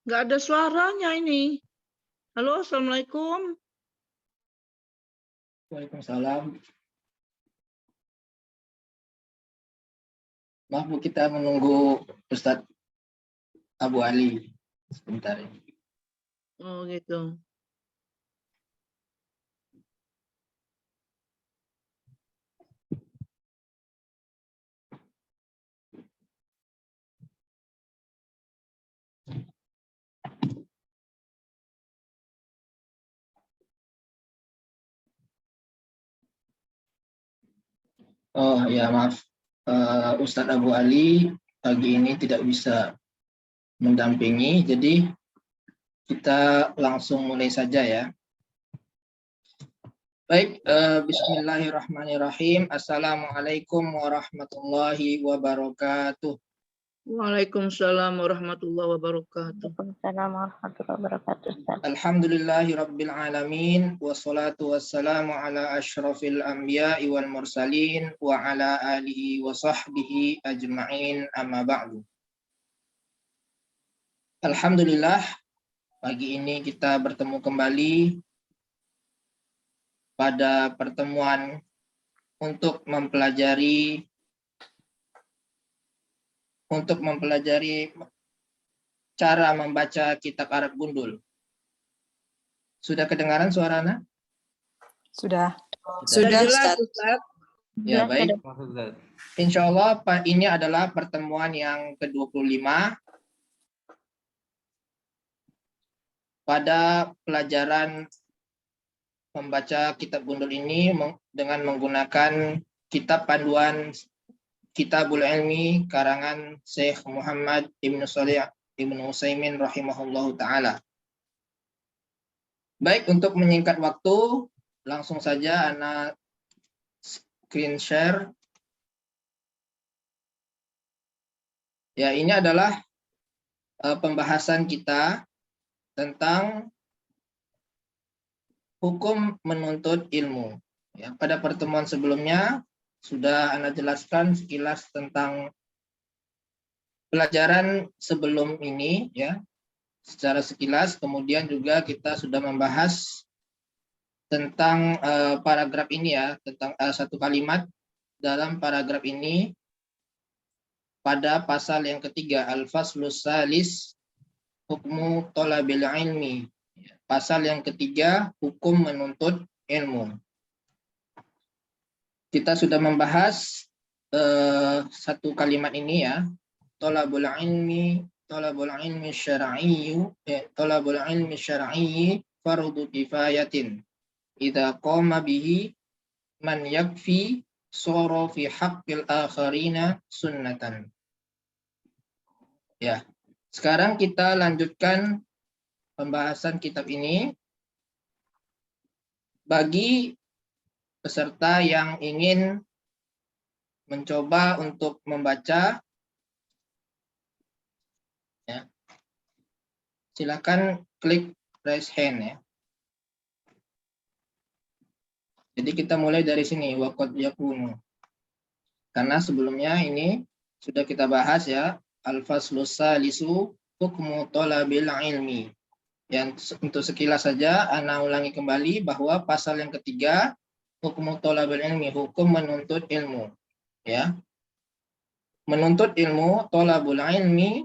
Nggak ada suaranya ini. Halo, Assalamualaikum. Waalaikumsalam. Maaf Bu, kita menunggu Ustadz Abu Ali sebentar ini. Oh gitu. Oh ya maaf, Ustadz Abu Ali pagi ini tidak bisa mendampingi, jadi kita langsung mulai saja ya. Baik, bismillahirrahmanirrahim. Assalamualaikum warahmatullahi wabarakatuh. Waalaikumsalam warahmatullahi wabarakatuh. Waalaikumsalam warahmatullahi wabarakatuh. Alhamdulillahi rabbil alamin, wassalatu wassalamu ala asyrafil anbiya'i wal mursalin wa ala alihi wa sahbihi ajma'in, amma ba'du. Alhamdulillah, pagi ini kita bertemu kembali pada pertemuan untuk mempelajari cara membaca kitab Arab Gundul. Sudah kedengaran suaranya? Sudah. Sudah jelas, Ustaz. Ya, baik. Insya Allah ini adalah pertemuan yang ke-25 pada pelajaran membaca kitab Gundul ini dengan menggunakan kitab panduan Kitabul Ilmi karangan Syekh Muhammad Ibnu Shalih Ibnu Utsaimin rahimahullahu taala. Baik, untuk menyingkat waktu, langsung saja Ana screen share. Ya, ini adalah pembahasan kita tentang hukum menuntut ilmu. Ya, pada pertemuan sebelumnya sudah Ana jelaskan sekilas tentang pelajaran sebelum ini, ya, secara sekilas. Kemudian juga kita sudah membahas tentang paragraf ini, ya, tentang satu kalimat dalam paragraf ini pada pasal yang ketiga, al-faslus salis hukmu thalabil ilmi. Pasal yang ketiga, hukum menuntut ilmu. Kita sudah membahas satu kalimat ini, ya, thalabul ilmi syar'i fardu kifayatin idza qama bihi man yakfi sara fi haqqil akharina sunnatan. Ya, sekarang kita lanjutkan pembahasan kitab ini. Bagi peserta yang ingin mencoba untuk membaca, ya, silakan klik raise hand, ya. Jadi kita mulai dari sini, waqad yakunu. Karena sebelumnya ini sudah kita bahas, ya, al-faslus salisu hukmu thalabil ilmi. Yang untuk sekilas saja Ana ulangi kembali bahwa pasal yang ketiga, hukmu thalabil ilmi, hukum menuntut ilmu, ya. Menuntut ilmu, thalabul ilmi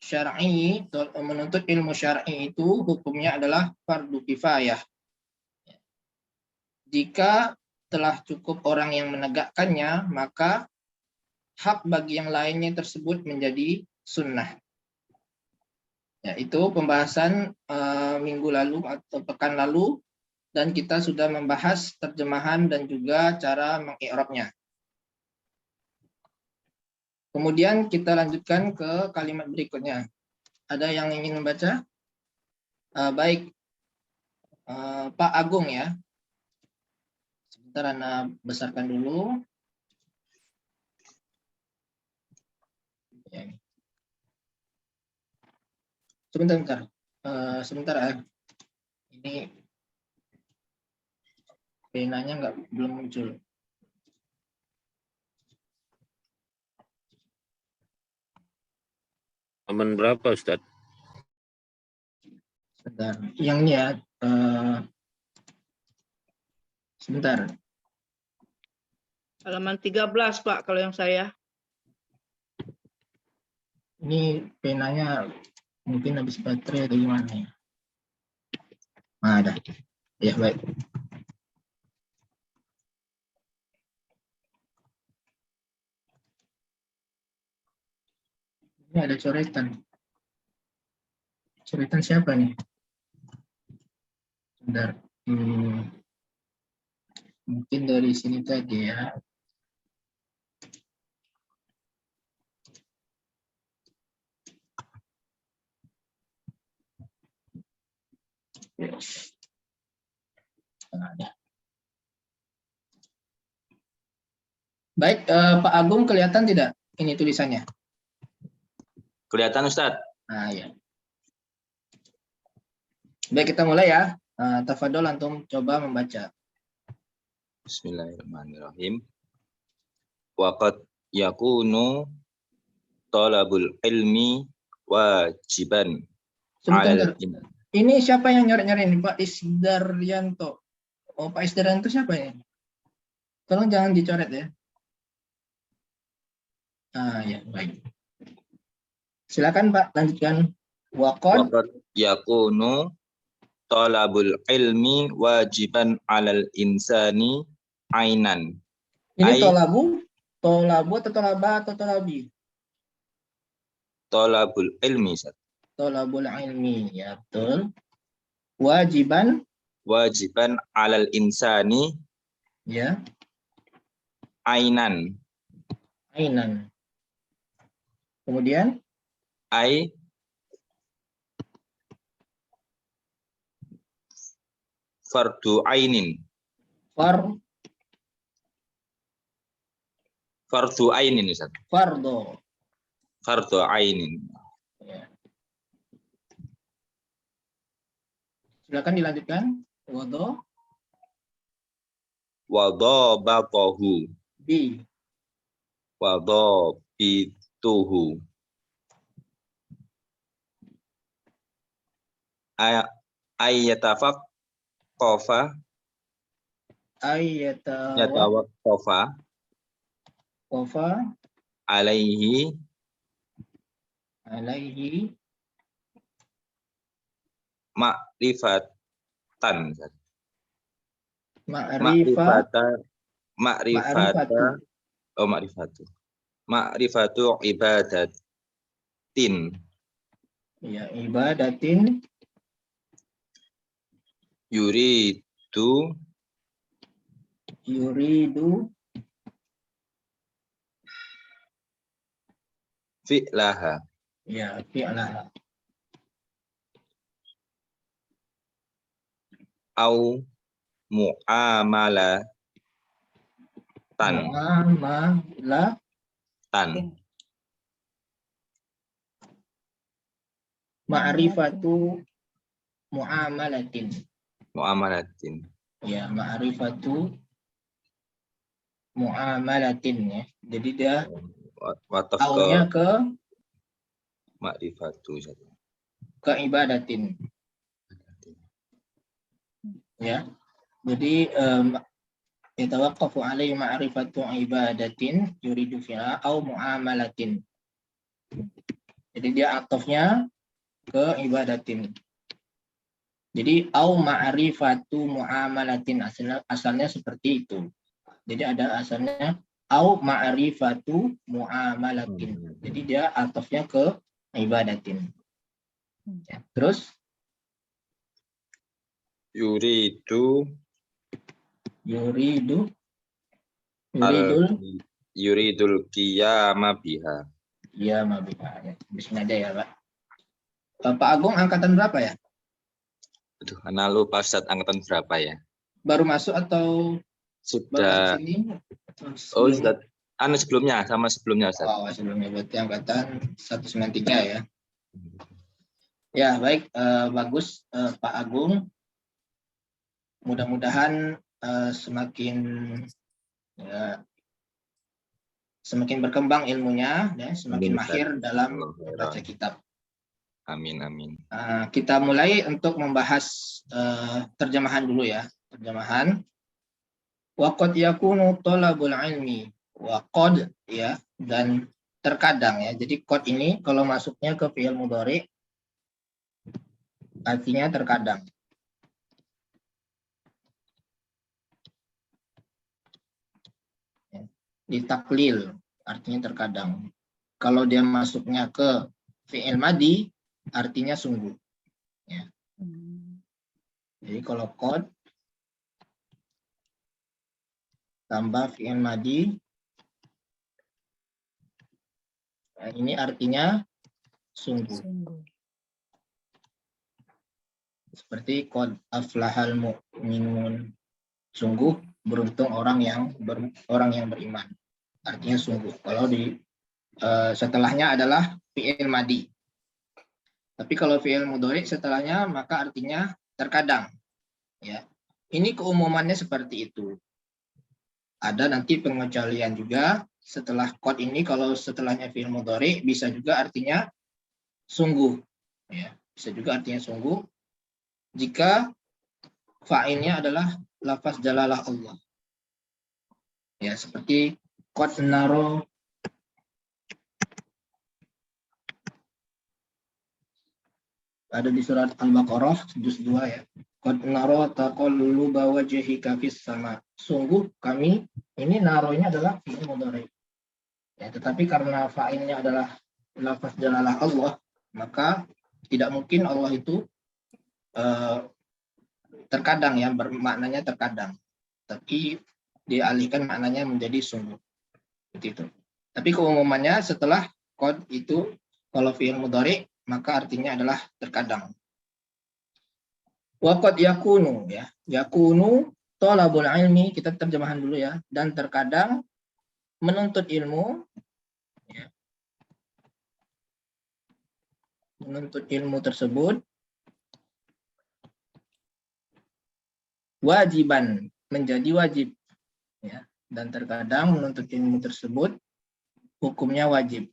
syar'i, menuntut ilmu syar'i itu hukumnya adalah fardu kifayah. Jika telah cukup orang yang menegakkannya, maka hak bagi yang lainnya tersebut menjadi sunnah. Ya, itu pembahasan minggu lalu atau pekan lalu, dan kita sudah membahas terjemahan dan juga cara mengi'rabnya. Kemudian kita lanjutkan ke kalimat berikutnya. Ada yang ingin membaca? Baik, Pak Agung, ya. Sebentar Anda besarkan dulu. Ya. Sebentar. Ini Penanya belum muncul. Halaman berapa, Ustaz? Sebentar. Yang ini ya. Sebentar. Halaman 13, Pak, kalau yang saya. Ini penanya mungkin habis baterai atau gimana ya? Nah, ada. Ya, baik. Ini ada coretan. Coretan siapa nih? Sebentar. Mungkin dari sini tadi ya. Ada. Baik, Pak Agung kelihatan tidak ini tulisannya? Kelihatan, Ustaz. Nah, ya. Baik, kita mulai ya. Tafadhol antum coba membaca. Bismillahirrahmanirrahim. Waqad yakunu talabul ilmi wajiban. Sebentar. Al- Ini siapa yang nyoret-nyoret ini? Pak Isdaryanto. Oh, Pak Isdaryanto siapa ya? Tolong jangan dicoret ya. Ya, baik. Silakan Pak, lanjutkan. Waqad Waqad yakunu talabul ilmi wajiban alal insani ainan. ini Ai- tolabu atau tolaba atau tolabi? Talabul ilmi, Ustaz. Tolabul ilmi, ya betul. Wajiban, Wajiban alal insani ya, ainan. ainan. Kemudian Ai fardu ainin. Fardu ainin, Ustaz. fardo. Fardu ainin. Ya. Silakan dilanjutkan. Wado Wadhabatahu. bi. Wadhabituhu. Ayyatafaqqafa. Yatawaqqafa Kofa alaihi alaihi ma'rifatan. ma'rifatu. Ma'rifatu ibadatin. Ya, ibadatin Yuridu fi'laha. ya fi'lah. Au mu'amalatan. Ma'rifatu mu'amalatin. Ya, ma'rifatu mu'amalatin ya. Jadi dia aunya ke ma'rifatu. ibadatin. Ya. Jadi yatawaqqafu alaihi ma'rifatu ibadatin yuridu fiha au mu'amalatin. Jadi dia atofnya ke ibadatin. Jadi au ma'rifatu mu'amalatin, asalnya seperti itu. Jadi ada asalnya au ma'rifatu mu'amalatin. Jadi dia atofnya ke ibadatin. Ya. Terus yuridul qiyama biha. Ya, mabiha. Bismillah aja ya, Pak. Pak Agung angkatan berapa ya? Aduh, ana lupa Ustaz angkatan berapa ya? Baru masuk atau Sudah. baru sini? Oh, Ustaz. Sebelumnya, sama sebelumnya, Ustaz. Oh, sebelumnya berarti angkatan 193 ya. Ya, baik. Bagus, Pak Agung. Mudah-mudahan semakin ya, semakin berkembang ilmunya, ya, semakin Amin, Ustaz. mahir dalam Allah membaca khairan. kitab. Amin, amin. Kita mulai untuk membahas terjemahan dulu ya. Terjemahan. Wa qad yakunu talabul ilmi. Wa qad ya, dan terkadang ya. Jadi qad ini kalau masuknya ke fi'il mudhari artinya terkadang. Ya. Ditaklil artinya terkadang. Kalau dia masuknya ke fi'il madi artinya sungguh. Ya. Jadi kalau qad tambah fi'il madi, nah ini artinya sungguh. Seperti qad aflahal mu'minun. Sungguh beruntung orang yang beriman. Artinya sungguh. Kalau di setelahnya adalah fi'il madi. Tapi kalau fi'il mudhari setelahnya maka artinya terkadang. Ya. Ini keumumannya seperti itu. Ada nanti pengecualian juga setelah qad ini, kalau setelahnya fi'il mudhari bisa juga artinya sungguh. Ya, bisa juga artinya sungguh jika fa'ilnya adalah lafaz jalalah Allah. Ya, seperti qad naro, ada di surat Al-Baqarah juz 2 ya. Qad naro taqalluba wajhika fis sama. Sungguh kami, ini naro ini adalah fi'il mudhari. Ya, tetapi karena fa'ilnya adalah lafaz jalalah Allah, maka tidak mungkin Allah itu terkadang ya, bermaknanya terkadang. Tapi dialihkan maknanya menjadi sungguh. Begitu. Tapi keumumannya setelah qad itu kalau fi'il mudhari maka artinya adalah terkadang. Wa qad yakunu ya. Yakunu thalabul ilmi, kita terjemahan dulu ya. Dan terkadang menuntut ilmu ya. Menuntut ilmu tersebut wajiban, menjadi wajib ya. Dan terkadang menuntut ilmu tersebut hukumnya wajib.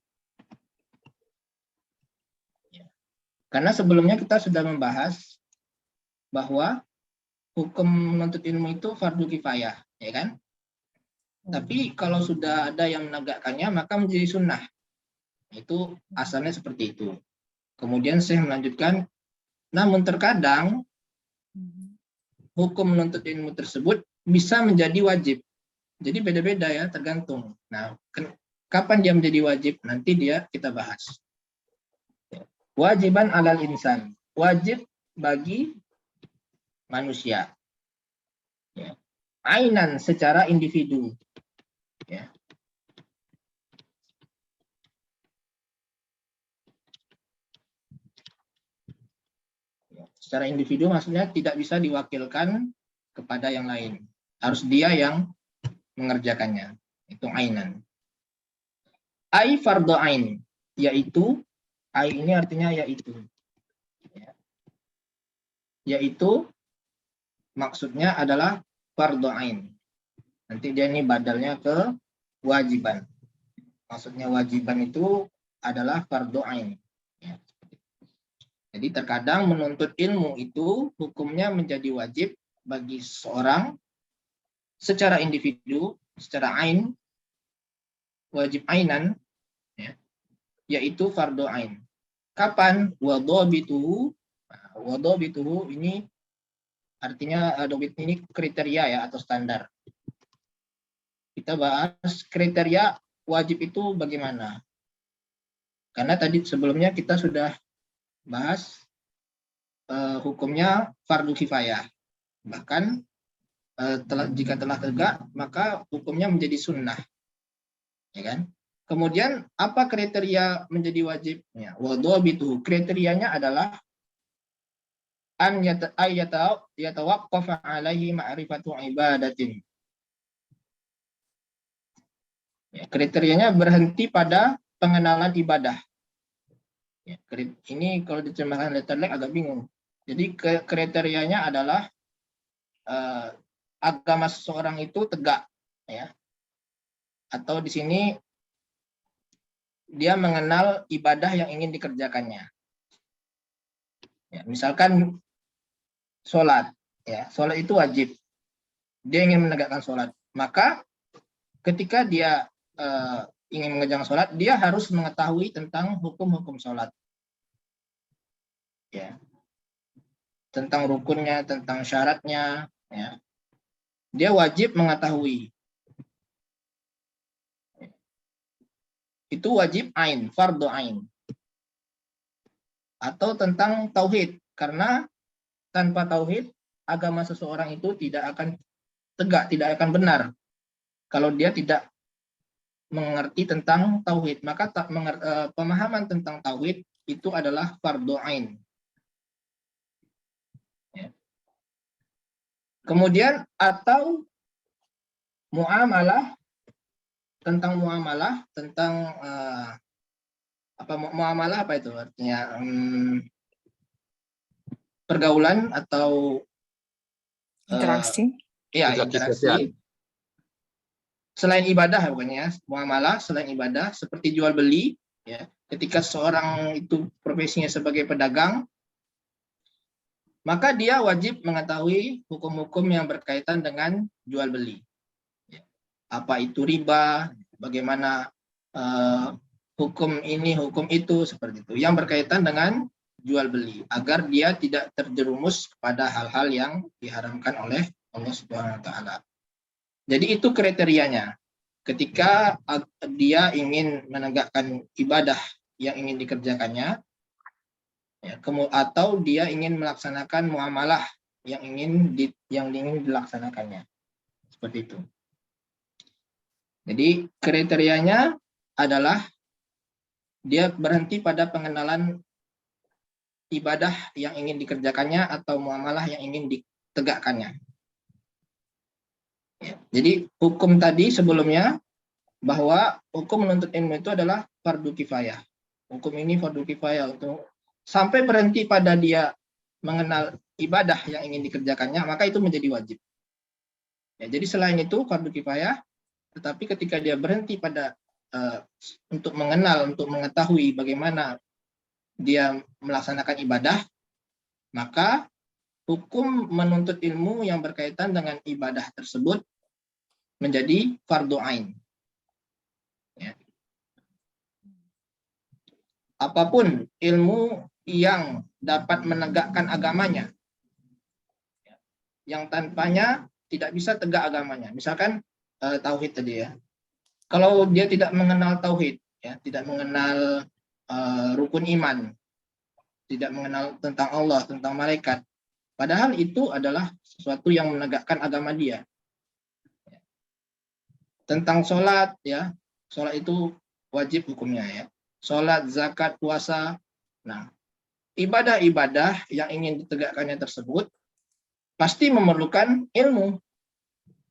Ya. Karena sebelumnya kita sudah membahas bahwa hukum menuntut ilmu itu fardu kifayah, ya kan? Tapi kalau sudah ada yang menegakkannya maka menjadi sunnah. Itu asalnya seperti itu. Kemudian saya melanjutkan, namun terkadang hukum menuntut ilmu tersebut bisa menjadi wajib. Jadi beda-beda ya, tergantung. Nah, kapan dia menjadi wajib? Nanti kita bahas. Wajiban alal insan. Wajib bagi manusia. Ya. Ainan secara individu. Ya. Secara individu maksudnya tidak bisa diwakilkan kepada yang lain. Harus dia yang mengerjakannya. Itu ainan. Ai fardhu ain, yaitu ai ini artinya yaitu. Ya. Yaitu maksudnya adalah fardhu ain. Nanti dia ini badalnya ke wajiban. Maksudnya wajiban itu adalah fardhu ain. Ya. Jadi terkadang menuntut ilmu itu hukumnya menjadi wajib bagi seorang secara individu, secara ain, wajib ainan, ya, yaitu fardhu ain. Kapan? Wadhabituhu. Wadhabituhu ini artinya dhabit ini kriteria ya atau standar. Kita bahas kriteria wajib itu bagaimana. Karena tadi sebelumnya kita sudah bahas hukumnya fardu kifayah. Bahkan jika telah tegak maka hukumnya menjadi sunnah. Ya kan? Kemudian apa kriteria menjadi wajibnya? Wadhabituhu, kriterianya adalah an yatawaqqafa alaihi ma'rifatu ibadatin. Ya, kriterianya berhenti pada pengenalan ibadah. Ya, ini kalau diterjemahkan letterlek agak bingung. Jadi kriterianya adalah agama seseorang itu tegak, ya. Atau di sini dia mengenal ibadah yang ingin dikerjakannya. Ya, misalkan sholat, ya, sholat itu wajib. Dia ingin menegakkan sholat, maka ketika dia ingin mengerjakan sholat, dia harus mengetahui tentang hukum-hukum sholat, ya, tentang rukunnya, tentang syaratnya, ya. Dia wajib mengetahui. Itu wajib ain, fardu ain. Atau tentang tauhid, karena tanpa tauhid agama seseorang itu tidak akan tegak, tidak akan benar. Kalau dia tidak mengerti tentang tauhid, maka pemahaman tentang tauhid itu adalah fardu ain. Ya. Kemudian atau muamalah, tentang muamalah, tentang muamalah apa itu artinya? Pergaulan atau Interaksi. interaksi. Selain ibadah, pokoknya muamalah selain ibadah seperti jual beli, ya. Ketika seorang itu profesinya sebagai pedagang, maka dia wajib mengetahui hukum-hukum yang berkaitan dengan jual beli. Ya. Apa itu riba, bagaimana hukum ini, hukum itu, seperti itu. Yang berkaitan dengan jual beli, agar dia tidak terjerumus pada hal-hal yang diharamkan oleh Allah Subhanahu wa taala. Jadi itu kriterianya. Ketika dia ingin menegakkan ibadah yang ingin dikerjakannya, ya, atau dia ingin melaksanakan muamalah yang ingin dilaksanakannya. Seperti itu. Jadi kriterianya adalah dia berhenti pada pengenalan ibadah yang ingin dikerjakannya atau muamalah yang ingin ditegakkannya. Ya, jadi hukum tadi sebelumnya bahwa hukum menuntut ilmu itu adalah fardu kifayah. Hukum ini fardu kifayah untuk sampai berhenti pada dia mengenal ibadah yang ingin dikerjakannya, maka itu menjadi wajib. Ya, jadi selain itu fardu kifayah, tetapi ketika dia berhenti pada untuk mengenal, untuk mengetahui bagaimana dia melaksanakan ibadah, maka hukum menuntut ilmu yang berkaitan dengan ibadah tersebut menjadi fardu ain. Ya. Apapun ilmu yang dapat menegakkan agamanya, yang tanpanya tidak bisa tegak agamanya. Misalkan tauhid tadi, ya. Kalau dia tidak mengenal tauhid, ya, tidak mengenal rukun iman, tidak mengenal tentang Allah, tentang malaikat, padahal itu adalah sesuatu yang menegakkan agama dia. Tentang sholat, ya, sholat itu wajib hukumnya, ya. Sholat, zakat, puasa. Nah, ibadah-ibadah yang ingin ditegakkannya tersebut pasti memerlukan ilmu,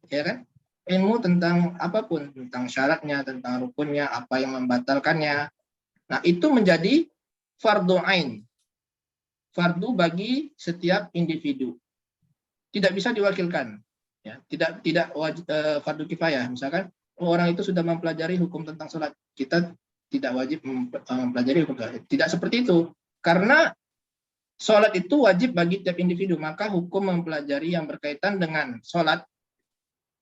ya kan? Ilmu tentang apapun, tentang syaratnya, tentang rukunnya, apa yang membatalkannya. Nah, itu menjadi fardu ain. Fardu bagi setiap individu. Tidak bisa diwakilkan. Ya, tidak wajib fardu kifayah. Misalkan orang itu sudah mempelajari hukum tentang sholat, kita tidak wajib mempelajari hukum sholat. Tidak seperti itu. Karena sholat itu wajib bagi tiap individu, maka hukum mempelajari yang berkaitan dengan sholat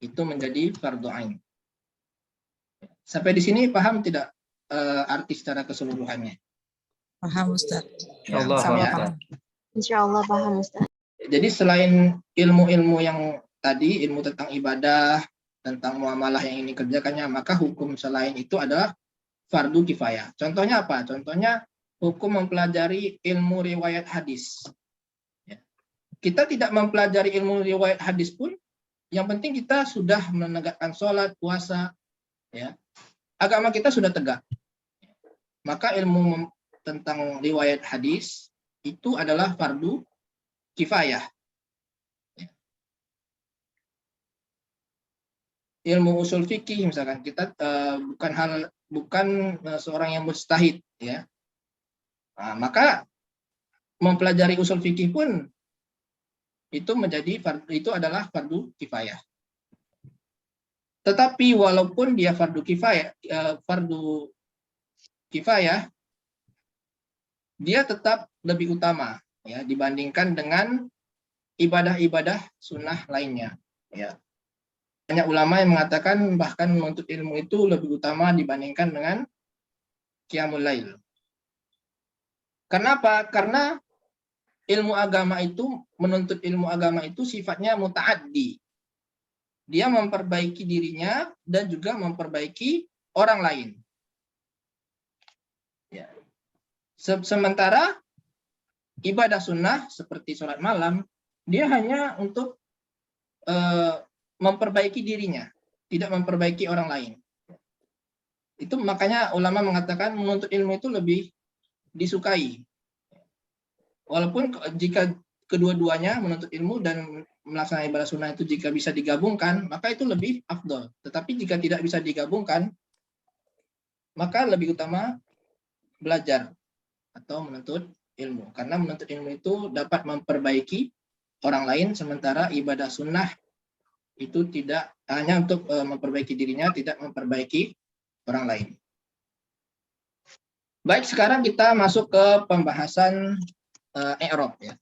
itu menjadi fardu ain. Sampai di sini paham tidak arti secara keseluruhannya? Paham, Ustaz. Ya, Allah, Sama ya. paham. Insya Allah paham Ustaz. Jadi selain ilmu-ilmu yang tadi, ilmu tentang ibadah, tentang muamalah yang ini kerjakannya, maka hukum selain itu adalah fardu kifayah. Contohnya apa? Contohnya hukum mempelajari ilmu riwayat hadis. Ya. Kita tidak mempelajari ilmu riwayat hadis pun, yang penting kita sudah menegakkan sholat, puasa, ya. Agama kita sudah tegak. Maka ilmu tentang riwayat hadis itu adalah fardu kifayah. Ilmu usul fikih misalkan kita bukan seorang yang mujtahid, ya. Nah, maka mempelajari usul fikih pun itu adalah fardu kifayah. Tetapi walaupun dia fardu kifayah, dia tetap lebih utama ya dibandingkan dengan ibadah-ibadah sunnah lainnya. Ya. Banyak ulama yang mengatakan bahkan menuntut ilmu itu lebih utama dibandingkan dengan qiyamul lail. Kenapa? Karena menuntut ilmu agama itu sifatnya muta'addi. Dia memperbaiki dirinya dan juga memperbaiki orang lain. Ya. Sementara ibadah sunnah seperti sholat malam, dia hanya untuk memperbaiki dirinya, tidak memperbaiki orang lain. Itu makanya ulama mengatakan menuntut ilmu itu lebih disukai. Walaupun jika kedua-duanya menuntut ilmu dan melaksanakan ibadah sunnah itu jika bisa digabungkan, maka itu lebih afdol. Tetapi jika tidak bisa digabungkan, maka lebih utama belajar atau menuntut ilmu. Karena menuntut ilmu itu dapat memperbaiki orang lain, sementara ibadah sunnah itu tidak hanya untuk memperbaiki dirinya, tidak memperbaiki orang lain. Baik, sekarang kita masuk ke pembahasan i'rab ya.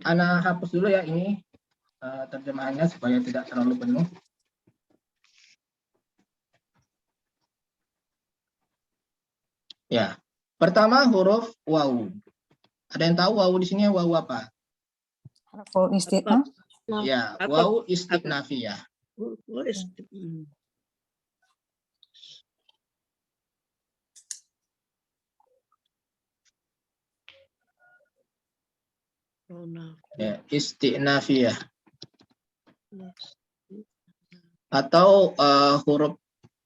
Ana hapus dulu ya ini terjemahannya supaya tidak terlalu penuh. Ya, pertama huruf waw. Ada yang tahu waw di sini waw apa? Harfu istiqnaf. Ya, Apa? waw istiqnafiyah. Ya, istiqnafiyah. Atau huruf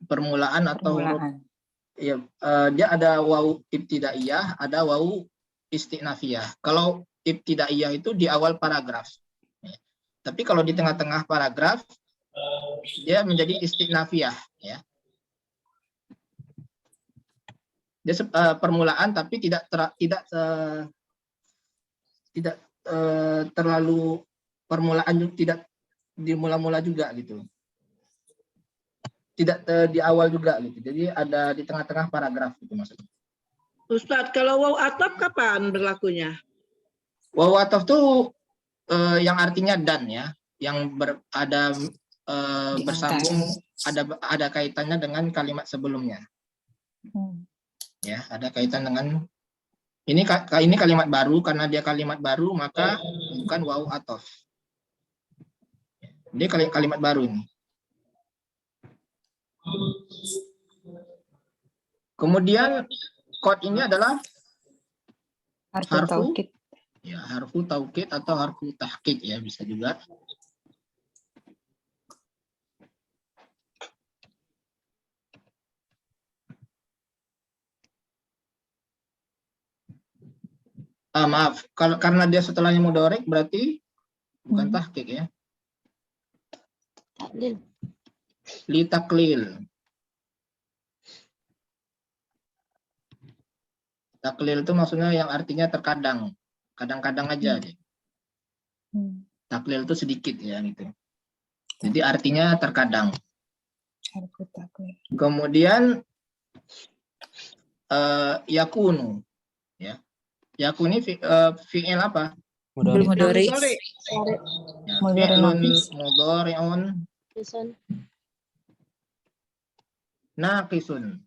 permulaan atau huruf ya, dia ada waw ibtidaiyah, ada waw istiqnafiyah. Kalau ibtidaiyah itu di awal paragraf. Ya. Tapi kalau di tengah-tengah paragraf dia menjadi istiqnafiyah ya. Dia permulaan tapi tidak terlalu permulaan, tidak di mula-mula juga gitu. Tidak di awal juga gitu. Jadi ada di tengah-tengah paragraf itu maksudnya. Ustadz, kalau waw ataf kapan berlakunya? Waw ataf tuh yang artinya dan ya, yang ada bersambung, ada kaitannya dengan kalimat sebelumnya. Ya, ada kaitan dengan ini kalimat baru, karena dia kalimat baru maka bukan waw ataf. Dia kalimat baru ini. Kemudian kod ini adalah harfu taukid. Ya, harfu taukid atau harfu tahqiq ya, bisa juga. Maaf, karena dia setelahnya mudhari berarti bukan tahqiq ya. Li taklil. Taklil itu maksudnya yang artinya terkadang, kadang-kadang aja. Taklil itu sedikit ya gitu. Jadi artinya terkadang. Kemudian yakunu ya. Yakuni fi'il apa? Mudhari. Ya, fi'lun mudhari'un naqisun.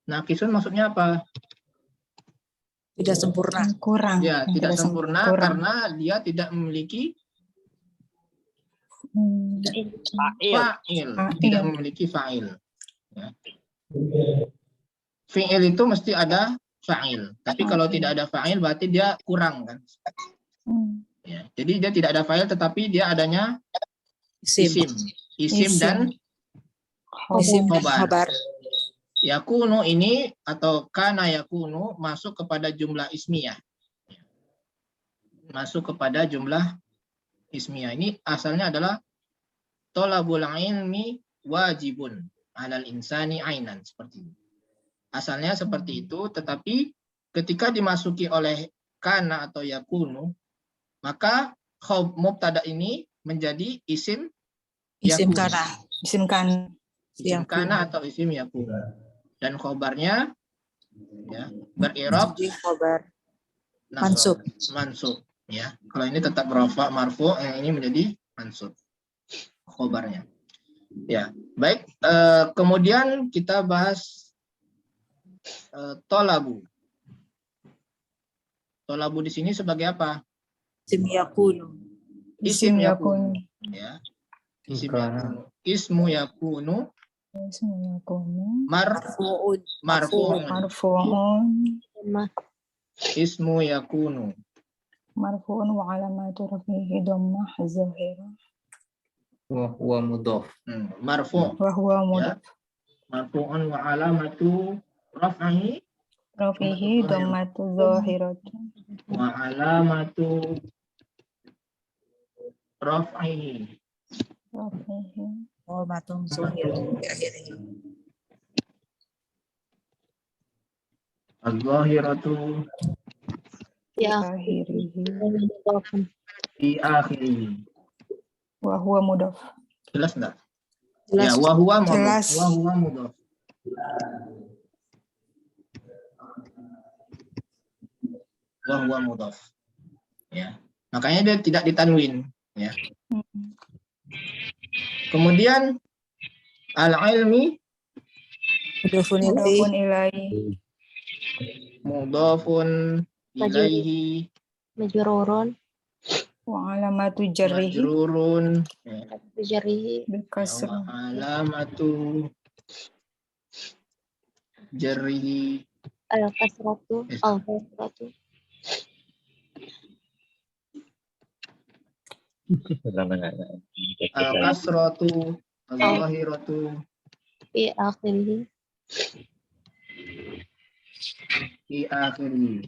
Naqisun maksudnya apa? Tidak sempurna. Kurang. Ya, tidak sempurna karena dia tidak memiliki fa'il. Tidak memiliki fa'il. Ya. Fi'il itu mesti ada fa'il. Tapi kalau tidak ada fa'il berarti dia kurang kan. Ya, jadi dia tidak ada fa'il tetapi dia adanya isim. Isim dan khobar. Yakunu ini atau kana yakunu masuk kepada jumlah ismiyah. Masuk kepada jumlah ismiyah. Ini asalnya adalah thalabul ilmi wajibun 'alal insani ainan, seperti ini. Asalnya seperti itu, tetapi ketika dimasuki oleh kana atau yakunu, maka mubtada ini menjadi isim Isim yakunu. kana. Isim kan. Isim kana atau isim yakunu. Dan khobarnya ya berirob Jadi khobar. nasab, mansub ya. Kalau ini tetap rafa marfu, yang ini menjadi mansub khobarnya. Ya, baik. Kemudian kita bahas tolabu. Tolabu di sini sebagai apa? Isim yakunu. Isim yakunu. Ya. Isim yakunu. Ismu yakunu. Ismu yakunu. Marfu'un. Marfu'un. Ismu yakunu. Marfu'un wa alamatu rafihi dhammah zahirah. Wa huwa mudhaf. Marfu'. Wa huwa mudhaf. Marfu'un wa alamatu rafihi dhammatu zahiratu. wa alamatu rafihi. Matun zahiratu di akhirnya. Az-zahiratu Ya. di akhirih. Wa huwa mudhaf. Jelas enggak? Jelas. Ya, wa huwa mudhaf. Jelas. Wa huwa mudhaf. Wa huwa mudhaf. Ya. Makanya dia tidak ditanwin, ya. Kemudian al-ilmi Mudhafun ilaihi. mudhafun ilaihi Majrurun. Wa alamatu jarrihi. majrurun ya. Bijarihi. Bikasr. Wa alamatu jarrihi Al-kasratu. Al-kasratu. al-kasratu al-zahiratu Fi akhirih. di akhirih.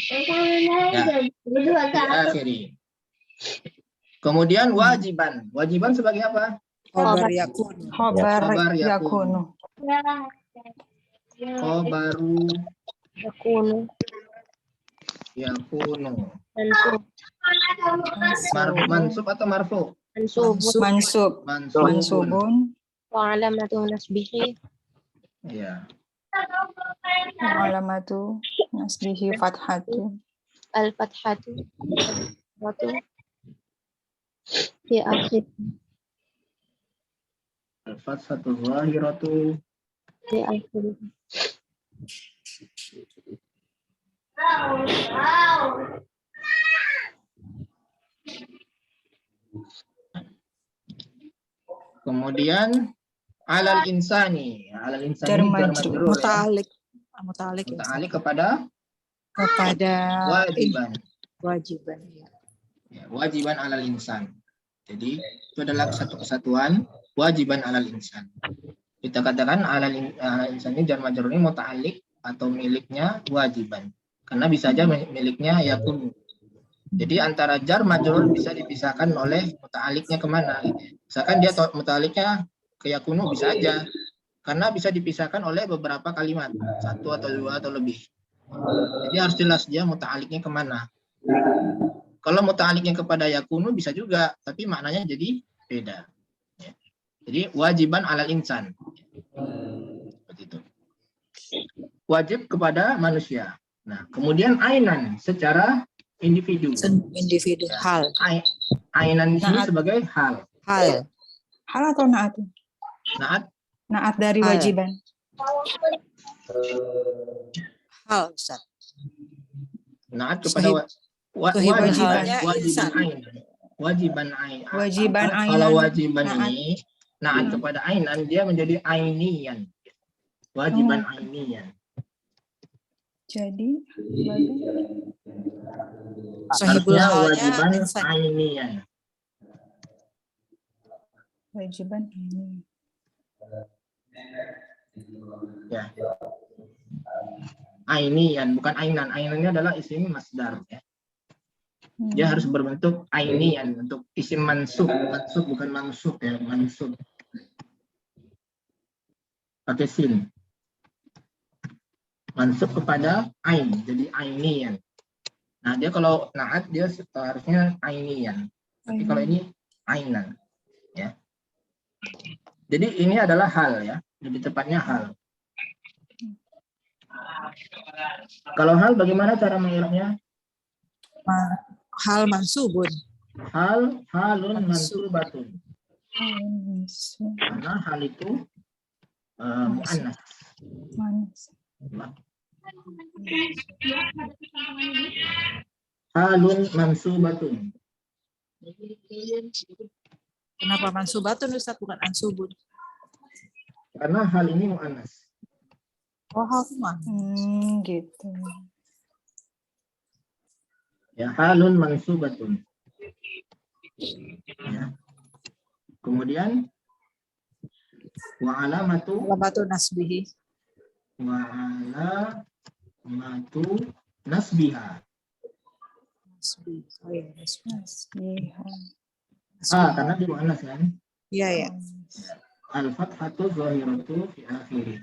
Ya, di akhirih. Kemudian wajiban. Wajiban sebagai apa? Khobar yakunu. Khobar yakunu. Khobaru Yakunu. yakunu. Mansub. Mansub atau marfu? Mansub. Mansubun. Wa alamatu nasbihi. Ya. Wa alamatu nasbihi fathatu. Al-fathatu. Watu. Fi akhir. Al-fathatu zahiratu Fi akhir. kemudian alal insani. Alal insani Jar jar majrur. majrur ya. Muta'alik. Muta'alliq kepada wajiban. Wajiban ya. Ya, wajiban alal insan. Jadi itu adalah satu kesatuan wajiban alal insan. Kita katakan alal insan ini jar majrur ini muta'alliq atau miliknya wajiban. Karena bisa aja miliknya yakun. Jadi antara jar majrur bisa dipisahkan oleh muta'alliqnya kemana. Misalkan dia muta'alliqnya ke yakunu bisa aja. Karena bisa dipisahkan oleh beberapa kalimat. Satu atau dua atau lebih. Jadi harus jelas dia muta'alliqnya kemana. Kalau muta'alliqnya kepada yakunu bisa juga. Tapi maknanya jadi beda. Jadi wajiban alal insan. Seperti itu. Wajib kepada manusia. Nah, kemudian ainan secara individu. Individu. Hal. Ainan di sini Naat. sebagai hal. Hal. Hal atau naat? Naat. Naat dari Hal. wajiban. Hal, Ustaz. Naat kepada Kehiban halnya wajiban insan. ainan. Wajiban ainan. Wajiban ainan. Kalau wajiban Naat. ini naat kepada ainan dia menjadi ainian. Wajiban ainian. Jadi Sahibul Harusnya halnya wajiban insan. ainian. wajiban ini. Ya. Ainian, bukan ainan. Ainannya adalah isim masdar ya. Dia harus berbentuk ainian untuk isim mansub. Mansub bukan mansub ya, mansub. pakai sin. Mansub kepada ain, jadi ainian. Nah, dia kalau naat dia harusnya ainian. Tapi kalau ini ainan, ya. Jadi ini adalah hal ya, lebih tepatnya hal. Kalau hal bagaimana cara mengirabnya? Hal mansubun. Halun mansubatun. Mansub. Karena hal itu muannas. Mansub. Halun mansubatun. Kenapa mansubatun Ustaz bukan ansubun? Karena hal ini muannas. Oh, hal mah. Gitu. Ya, halun mansubatun. Ya. Kemudian wa alamatu Alamatu nasbihi. nasbiha. Nasbi. Oh, iya, nasbi. Nasbihan. Karena di muannas kan. Iya, ya. Al-fathatu zahiratu fi akhirnya.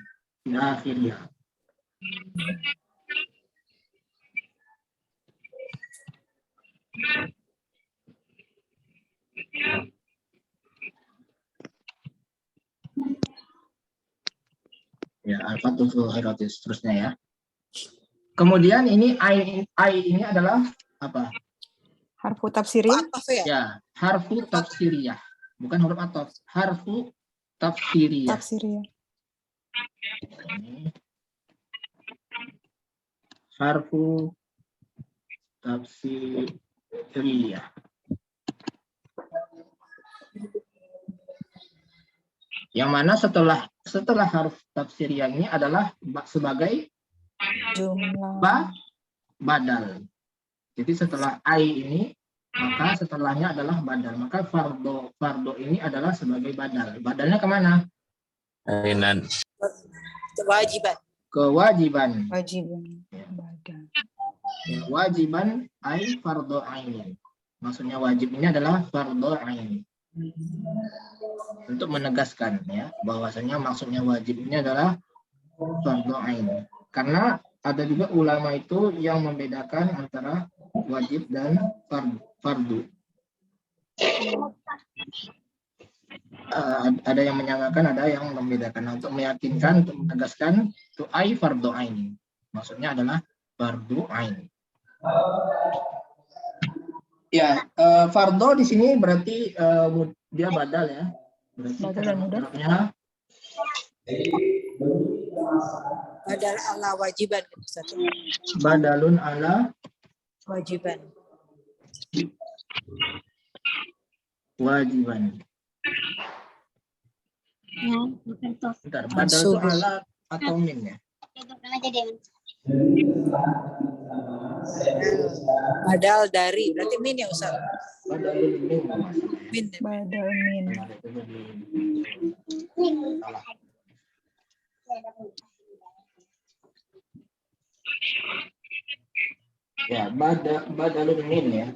Ya, al-fathatu zahiratu seterusnya ya. Kemudian ini ai ini adalah apa? Harfu tafsiriyah. Ataf ya? Ya, harfu tafsiriyah. Bukan huruf ataf, harfu tafsiriyah. Tafsiriyah. Ini harfu tafsiriyah. Yang mana setelah harf tafsiriyah ini adalah sebagai Jumlah. badal. Jadi setelah ai ini maka setelahnya adalah badal. Maka fardo ini adalah sebagai badal. Badalnya kemana? Ainan. Kewajiban. Kewajiban. Wajiban. Badal. Ya, wajiban ai fardo ain. Maksudnya wajib ini adalah fardo ain. Untuk menegaskan ya bahwasanya maksudnya wajib ini adalah fardo ain. Karena ada juga ulama itu yang membedakan antara wajib dan fardu. Ada yang menyamakan, ada yang membedakan. Untuk meyakinkan, untuk menegaskan itu ai fardu ain. Maksudnya adalah fardu ain. Ya, fardo di sini berarti dia badal ya. Berarti Badal dan mudhaf. Arabnya Badal ala wajiban. Ustaz. badalun ala Wajiban. wajiban. Bentar, badal itu ala atau min ya? Badal dari. Berarti min ya Ustaz? Badalun min. Min. Badal min. Salah. Ya, badalun min ya.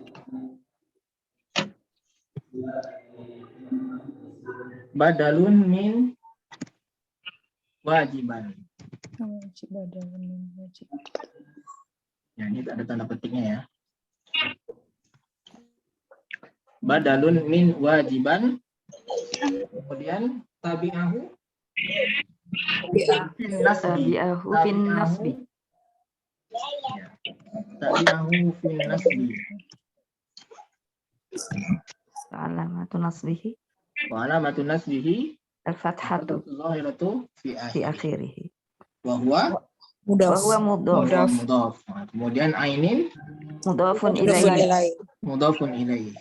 Badalun min wajiban. Wajib badal min wajib. Ya, ini ada tanda petiknya ya. Badalun min wajiban. Kemudian tabi'ahu fin nasbi. Tabi'ahu fin nasbi. Ya. Tabi'ahu fin nasbi. Alamatu nasbihi Wa alamatu nasbihi al-fathatu zahiratu fi fi akhir. akhirih. Wa huwa Mudaf. Wa huwa mudhaf. mudhaf. Kemudian ainin Mudhafun Mudafun ilaihi. ilaih. mudhafun ilaihi.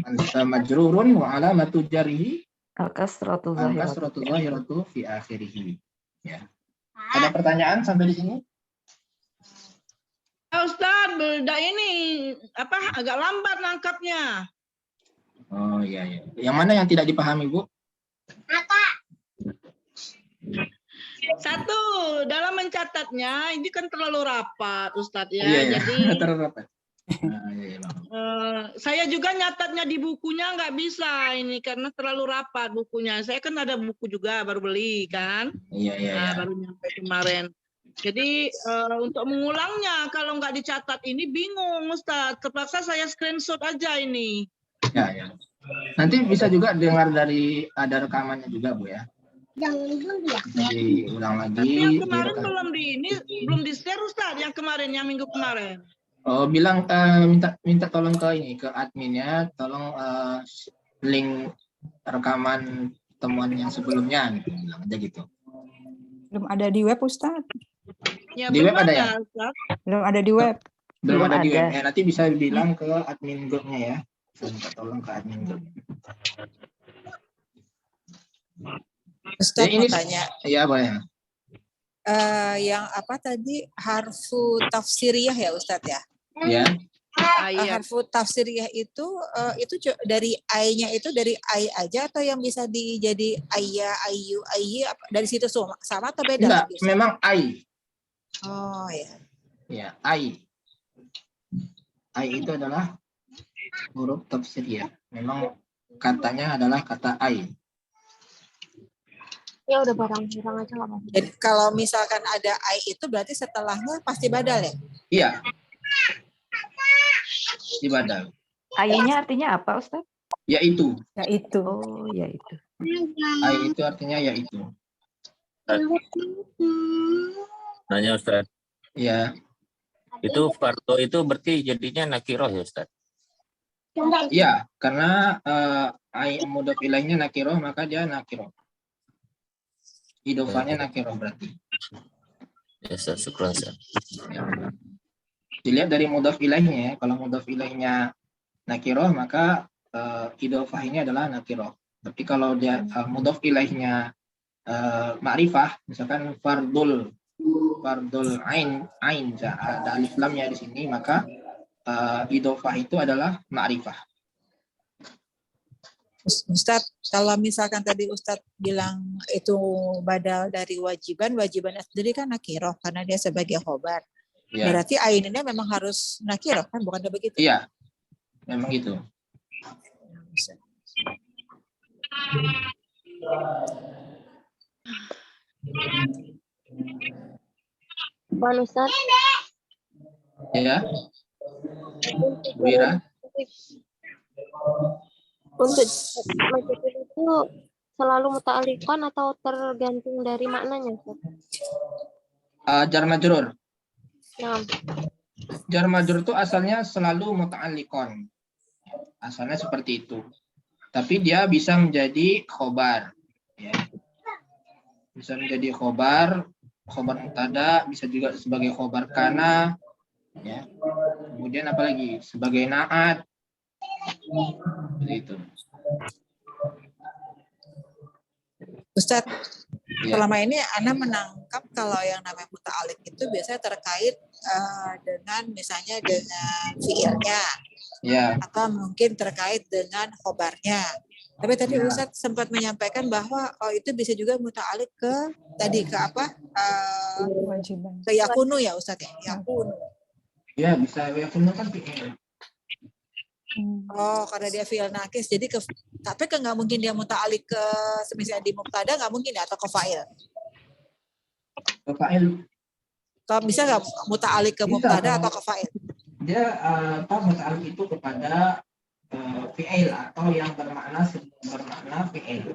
Anta majrurun wa alamatu jarhi Al-kasratu zahiratu. al-kasratu zahiratu fi akhirih. Ya. Ada pertanyaan sampai di sini? Ustaz, ini agak lambat nangkapnya. Oh iya iya. Yang mana yang tidak dipahami, Bu? Satu, dalam mencatatnya ini kan terlalu rapat, Ustaz ya. Iya, iya. Jadi Terlalu rapat. Iya, iya. iya, Bang. Saya juga nyatatnya di bukunya nggak bisa ini karena terlalu rapat bukunya. Saya kan ada buku juga baru beli kan. Iya, iya, iya. Baru nyampe kemarin. Jadi untuk mengulangnya kalau nggak dicatat ini bingung Ustaz. Terpaksa saya screenshot aja ini. Ya, ya. Nanti bisa juga dengar dari ada rekamannya juga, Bu ya. Jadi ulang lagi. Tapi yang kemarin direkam. belum di-share Ustaz, yang kemarin, yang minggu kemarin. Oh, bilang minta tolong ke ini, ke adminnya, tolong link rekaman temuan yang sebelumnya, bilang aja gitu. Belum ada di web, Ustaz. Ya, Di web belum ada ya? Ustaz. Belum ada di web. Belum ada di ada. web. Ya, nanti bisa bilang ke admin grupnya ya. Bisa minta tolong ke admin grup. Ustaz Ini mau tanya, ya boleh. yang apa tadi harfu tafsiriyah ya Ustaz ya? Ya. Iya. Harfu tafsiriyah itu dari ai-nya itu dari ai aja atau yang bisa jadi ayya, ayu, ayyi dari situ sama atau beda? Enggak, lagi, Ustaz? memang ai. Oh ya. Ya, ai. Ai itu adalah huruf tafsiriyah. Memang katanya adalah kata ai. Ya udah barang-barang aja nggak apa-apa. Jadi kalau misalkan ada ai itu berarti setelahnya pasti badal ya? Iya. Di badal. Ayahnya artinya apa, Ustaz? Yaitu. Yaitu. Oh, ya itu. Ai itu artinya yaitu. Nanya Ustaz, Ya. itu fardo itu berarti jadinya nakiroh ya Ustaz? Ya, karena ai mudhof ilaihnya nakiroh, maka dia nakiroh. Idofahnya nakiroh berarti. Ya Ustaz, syukran Ustaz. Ya. Dilihat dari mudhof ilaihnya ya. Kalau mudhof ilaihnya nakiroh, maka idofah ini adalah nakiroh. Tapi kalau dia mudhof ilaihnya ma'rifah, misalkan fardul ain ada alif lamnya di sini, maka idofah itu adalah ma'rifah. Ustaz, kalau misalkan tadi Ustaz bilang itu badal dari wajibannya sendiri kan nakiroh karena dia sebagai khobar. Ya. Berarti ainnya memang harus nakiroh kan, bukan begitu? Iya, memang itu. Bukan Ustaz. Ya, Wira. Untuk majhul itu selalu muta'alliqan atau tergantung dari maknanya Ustaz? Jar majrur. Nah, Jar majrur itu asalnya selalu muta'alliqan. Asalnya seperti itu. Tapi dia bisa menjadi khobar. Ya. Bisa menjadi khobar mubtada, bisa juga sebagai khobar kana. Ya. Kemudian apalagi sebagai naat. Seperti itu. Ustaz, Ya. selama ini Anda menangkap kalau yang namanya muta'alliq itu biasanya terkait dengan misalnya dengan fiilnya Ya. atau mungkin terkait dengan khobarnya. Tapi tadi Ya. Ustaz sempat menyampaikan bahwa itu bisa juga muta'alliq ke tadi ke apa? Kewajiban. Ke yakunu ya Ustaz ya? Yakunu. Ya, bisa yakunu kan fi'il. Oh, karena dia fi'il nakis, jadi tapi kan nggak mungkin dia muta'alliq ke misalnya di mubtada nggak mungkin ya, atau ke fa'il. Fa'il Kalau bisa nggak muta'alliq ke Bisa, mubtada kalau- atau ke fa'il? dia muta'alliq itu kepada fi'il atau yang bermakna fi'il.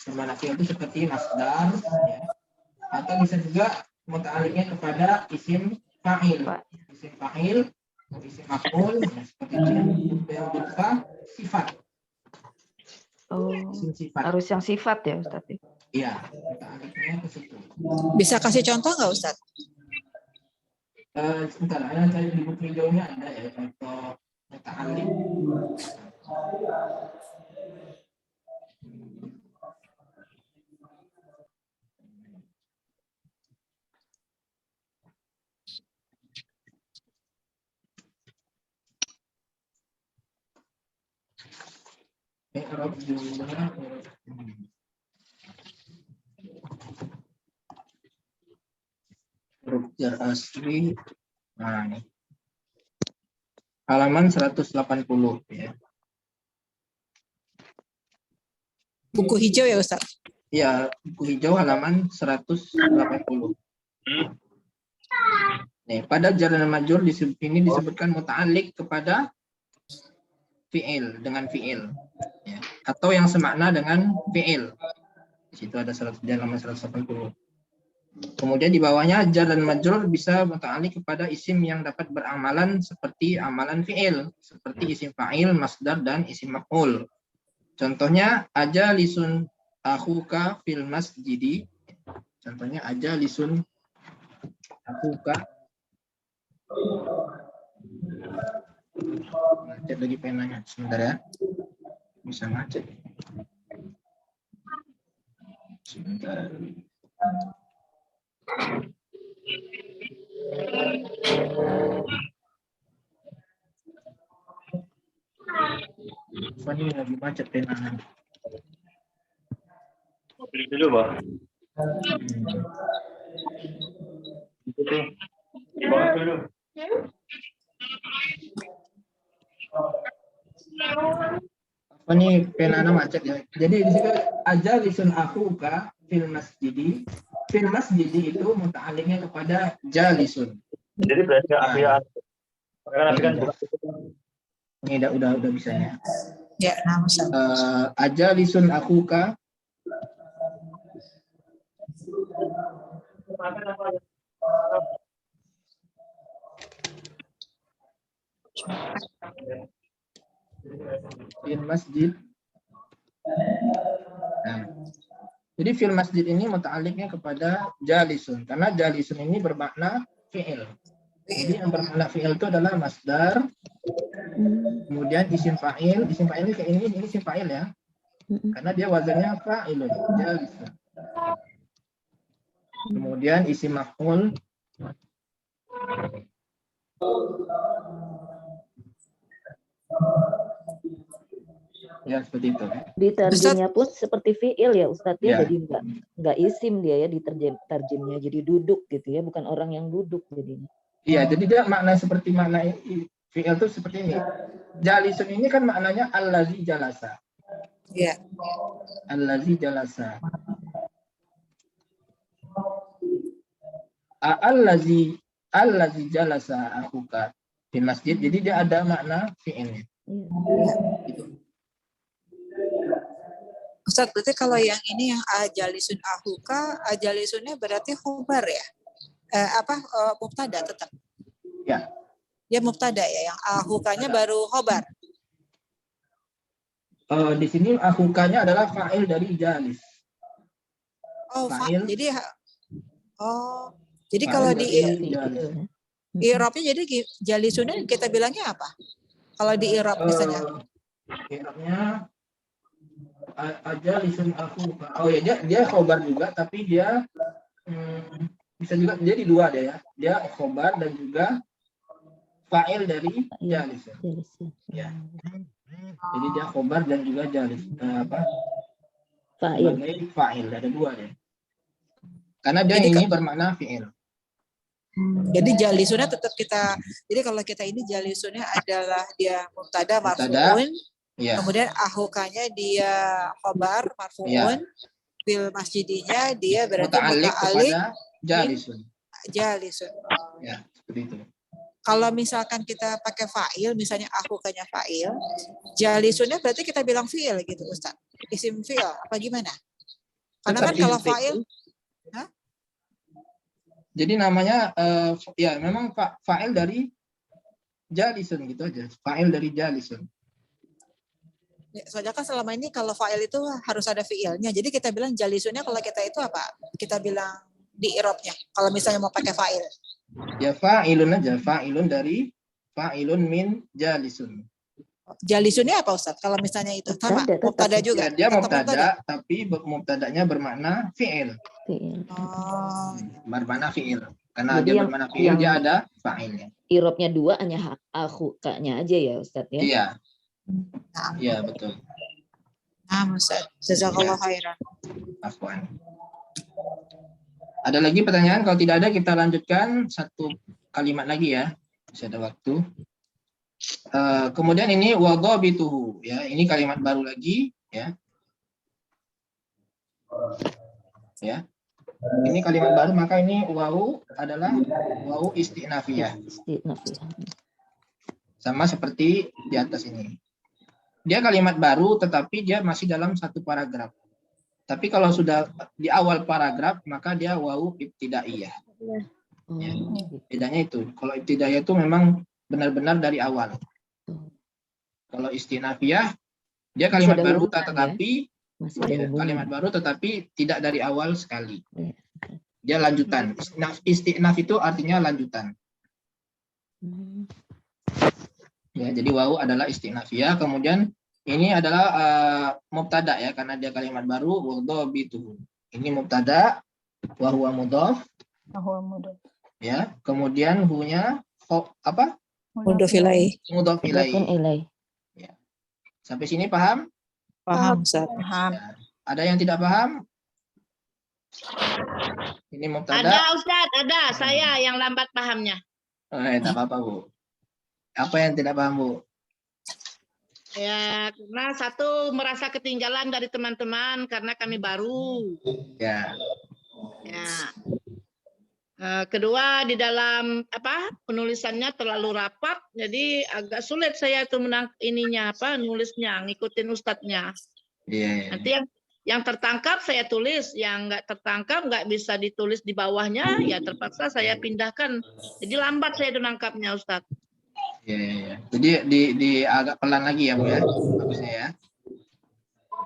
Bermakna fi'il itu seperti masdar, ya. Atau bisa juga muta'alliqnya kepada isim fa'il. Isim fa'il, isim maf'ul, ya, seperti itu yang berupa sifat. Oh, Isim sifat. harus yang sifat ya, Ustaz? Iya, muta'alliqnya ke situ. Bisa kasih contoh nggak Ustaz? Sebentar, ada cari di buku hijaunya ada ya contoh muta'alliq. I'rab jumlah huruf jar asli. Nah, ini. halaman 180 ya. Buku hijau ya Ustaz? Ya, buku hijau halaman 180. Nih, pada jar dan majrur ini disebutkan muta'alliq kepada fi'il, dengan fi'il. Ya. Atau yang semakna dengan fi'il. Di situ ada di halaman 180. Kemudian di bawahnya jar dan majrur bisa muta'alliq kepada isim yang dapat beramalan seperti amalan fi'il, seperti isim fa'il, masdar, dan isim maf'ul. Contohnya ajalisun akhuka fil masjidi. Contohnya ajalisun akhuka. Macet lagi penanya, sebentar ya. Bisa macet. Sebentar. Ini lagi macet penanya. Beli dulu, Bang. Itu tuh. Bawa dulu. Apa nih penana macet ya. Jadi di situ aja lisun akhuka fil masjidi. Fil masjidi itu muta'alliqnya kepada jalisun. Jadi berarti apian. Ini udah bisa ya. Ya, nah Ustaz. Aja lisun akhuka. Fil masjid. Nah, jadi fil masjid ini muta'alliqnya kepada jalisun, karena jalisun ini bermakna fi'il. Jadi yang bermakna fi'il itu adalah masdar, kemudian isim fa'il ini kayak ini isim fa'il ya, karena dia wazannya fa'ilun, jalisun. Kemudian isim maf'ul, ya seperti itu. Diterjemnya pun seperti fiil ya Ustadz ya, Ya. jadi nggak isim dia ya diterjemnya jadi duduk gitu ya, bukan orang yang duduk jadinya. Iya, jadi dia makna seperti makna fi'il itu seperti ini. Jalisun ini kan maknanya allazi jalasa. Iya. Allazi jalasa. Allazi jalasa akhuka di masjid. Jadi dia ada makna fi'ilnya. Gitu. Ustaz, berarti kalau yang ini yang ajalisun ahuka, ajalisunnya berarti khobar ya? Mubtada tetap. Ya. Ya mubtada ya, yang ahukanya baru khobar. Di sini akhukanya adalah fa'il dari jalis. Oh, Fa'il. Jadi Fa'il kalau dari di jalis. i'rabnya jadi jalisunnya kita bilangnya apa? Kalau di i'rab misalnya. I'rabnya ajalisun akhuka. Oh ya, dia khobar juga, tapi dia bisa juga jadi dua deh ya. Dia khobar dan juga fa'il dari jalis. Ya. Jadi dia khobar dan juga jalis. Sebagai fa'il, ada dua deh. Karena dia ini bermakna fi'il. Jadi jalisunnya tetap kita. Jadi kalau kita ini jalisunnya adalah dia mubtada marfu'un. Ya. Kemudian ahukanya dia khobar marfu'un. Fil masjidinya dia berarti muta'alliq jalisun. Jalisun. Ya, seperti itu. Kalau misalkan kita pakai fa'il, misalnya ahukanya fa'il, jalisunnya berarti kita bilang fi'il gitu Ustaz. Isim fi'il apa gimana? Karena kan kalau fa'il jadi namanya ya memang fa'il dari jalisun gitu aja. Fa'il dari jalisun. Ya, soalnya kan selama ini kalau fa'il itu harus ada fi'ilnya. Jadi kita bilang jalisunnya kalau kita itu apa? Kita bilang di i'rabnya. Kalau misalnya mau pakai fa'il. Ya fa'ilun aja. Fa'ilun dari fa'ilun min jalisun. Jalisunnya apa Ustaz? Kalau misalnya itu sama mubtada juga. Ya, dia mubtada, tapi mubtadanya bermakna fi'il. Bermakna fi'il. Karena jadi dia bermakna fi'il, dia ada fa'ilnya. I'rabnya dua hanya akhukanya aja ya Ustadz ya. Iya. Iya, betul. Nah, Ustaz. Jazakallahu khairan. Afwan. Ada lagi pertanyaan? Kalau tidak ada, kita lanjutkan satu kalimat lagi ya. Masih ada waktu. Kemudian ini wadhabituhu ya, ini kalimat baru lagi ya. Ya. Ini kalimat baru, maka ini wawu adalah wawu istinafiyah. Istinafiyah. Sama seperti di atas ini. Dia kalimat baru tetapi dia masih dalam satu paragraf. Tapi kalau sudah di awal paragraf maka dia wawu ibtidaiyah. Ya. Bedanya itu. Kalau ibtidaiyah itu memang benar-benar dari awal. Kalau istinafiyah dia kalimat ada baru hubungan, tetapi Masih ada hubungan. kalimat baru tetapi tidak dari awal sekali. Dia lanjutan. Istinaf itu artinya lanjutan. Ya, jadi wawu adalah istinafiyah. Kemudian ini adalah mubtada ya, karena dia kalimat baru. Wadhabituhu. Ini mubtada, wa huwa mudhaf. Ya, kemudian hu-nya apa? Mudhof ilaih. Mudhaf Mudhafun ilaih. ilaih. Ya. Sampai sini paham? Paham, Ustaz. Paham. Ya. Ada yang tidak paham? Ini mubtada. Ada Ustadz, ada. Saya yang lambat pahamnya. Tidak apa-apa, Bu. Apa yang tidak paham, Bu? Ya, karena satu merasa ketinggalan dari teman-teman karena kami baru. Ya. Ya. Kedua di dalam penulisannya terlalu rapat, jadi agak sulit saya itu nulisnya, ngikutin ustadznya. Iya. Nanti yang tertangkap saya tulis, yang nggak tertangkap nggak bisa ditulis di bawahnya, ya terpaksa saya pindahkan. Jadi lambat saya itu nangkapnya, Ustadz. Iya. Jadi di agak pelan lagi ya, Bu ya. Bagusnya ya.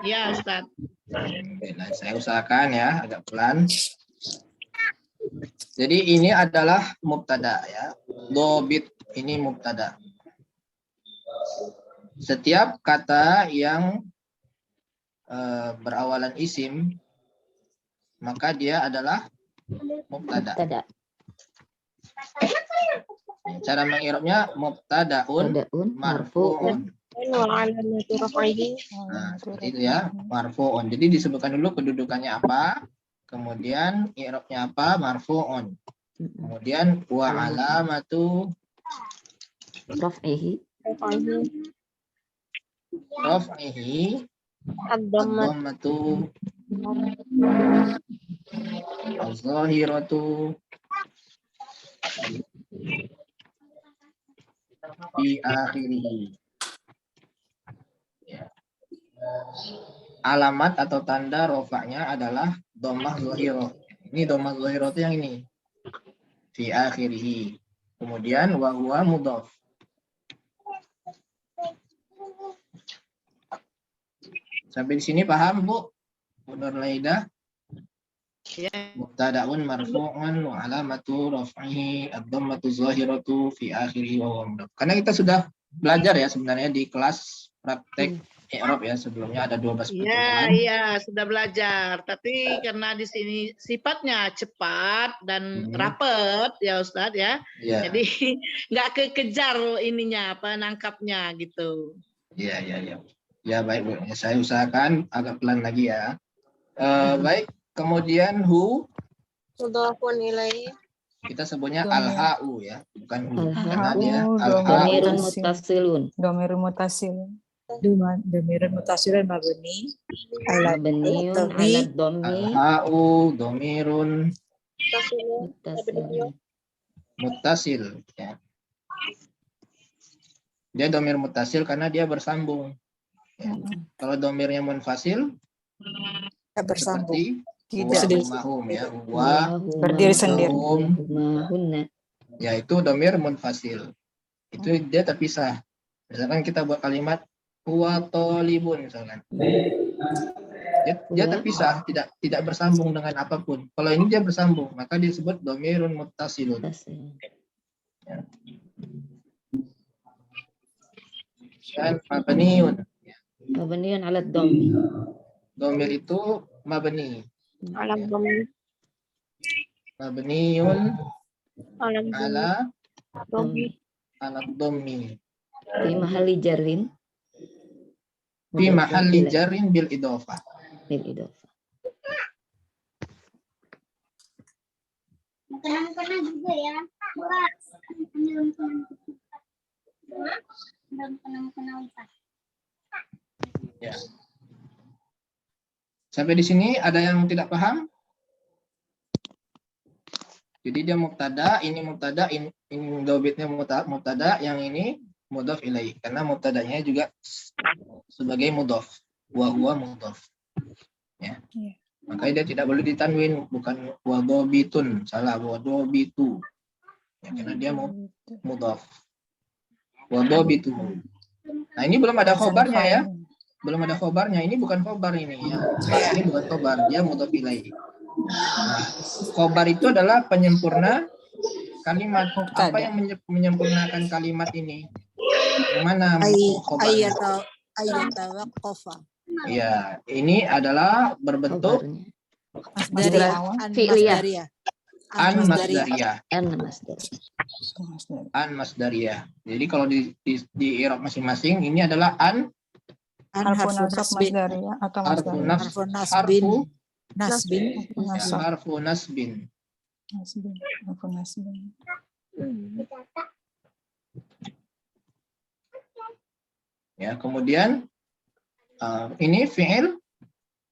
Iya, Ustadz. Oke, nah, saya usahakan ya agak pelan. Jadi ini adalah mubtada ya. Dhabit ini mubtada. Setiap kata yang berawalan isim maka dia adalah mubtada. Cara mengirabnya mubtadaun marfu'un. Nah, seperti itu ya, marfu'un. Jadi disebutkan dulu kedudukannya apa, kemudian i'rabnya apa, marfu'un. Kemudian wa alamatu raf'ihi ad-dhammatu az-zahiratu fi akhirih. Ya. Alamat atau tanda rofaknya adalah dhammah zahirah. Ini dhammah zahirah itu yang ini. Fi akhirih. Kemudian wa huwa mudhaf. Sampai di sini paham, Bu? Bu Nurlaida? Ya. Mubtada'un marfu'un wa alamatu raf'ihi ad-dhammatu zahiratu fi akhirih wa huwa mudhaf. Karena kita sudah belajar ya sebenarnya di kelas praktek i'rab ya, sebelumnya ada 12 pertemuan. Iya, sudah belajar. Tapi karena di sini sifatnya cepat dan rapet ya Ustadz ya. Jadi nggak kekejar ininya nangkapnya gitu. Iya. Ya baik, Bu. Saya usahakan agak pelan lagi ya. Baik, kemudian hu. Mudhafun ilaih. Kita sebutnya al-ha'u ya, bukan hu. Karena Al-ha'u dia dhamirun muttasilun. Dhamirun muttasilun. Dhamirun muttasilun mabni ala Mabniun ala dhammi al-ha'u dhamirun muttasilun. muttasil ya. Dia dhamir muttasil karena dia bersambung. Ya. Kalau dhamirnya munfasil bersambung. Tidak mahum ya. Wa berdiri sendiri. Ya itu dhamir munfasil. Itu dia terpisah. Misalkan kita buat kalimat huwa thalibun misalkan. Dia terpisah, tidak bersambung dengan apapun. Kalau ini dia bersambung, maka disebut dhamirun muttasilun. Ya. Dan mabniun. Mabniun ala dhammi. Dhamir itu mabni. Ala dhammi. Mabniun ala dhammi. ala dhammi. Fi mahalli jarrin. Fi mahalli jarrin bil idhofah. Bil idhofah. Makanan juga ya. Ya. Sampai di sini ada yang tidak paham? Jadi dia mubtada, ini mubtada, ini dobitnya mubtada, yang ini mudhaf ilaih. Karena mubtadanya juga sebagai mudhaf. Wa huwa mudhaf. Ya. Makanya dia tidak boleh ditanwin, bukan wadobitun, salah, wadobitu. Ya, karena dia mudhaf. Wadobitu. Nah, ini belum ada khobarnya ya. Belum ada khobarnya. Ini bukan khobar ini ya. Ini bukan khobar, dia mudhaf ilaih. Nah, khobar itu adalah penyempurna kalimat. Apa yang menyempurnakan kalimat ini? Yang mana khobarnya? Ayatawaqqafa. Ya, ini adalah berbentuk Masdariyah. An masdariyah. Jadi kalau di i'rab masing-masing ini adalah an harfu masdariyah atau harfu nasbin. Ya, kemudian ini fi'il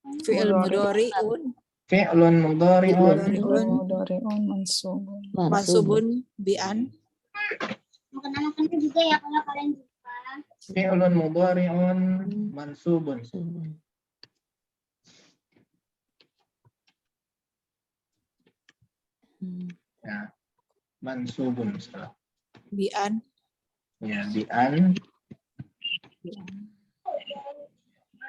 mudhari'un. Fi'lun mudhari'un mansubun bi'an. Makan juga ya kalau kalian juga. Fi'lun mudhari'un mansubun. Ya, mansubun salah. Bi'an. Ya, bi'an.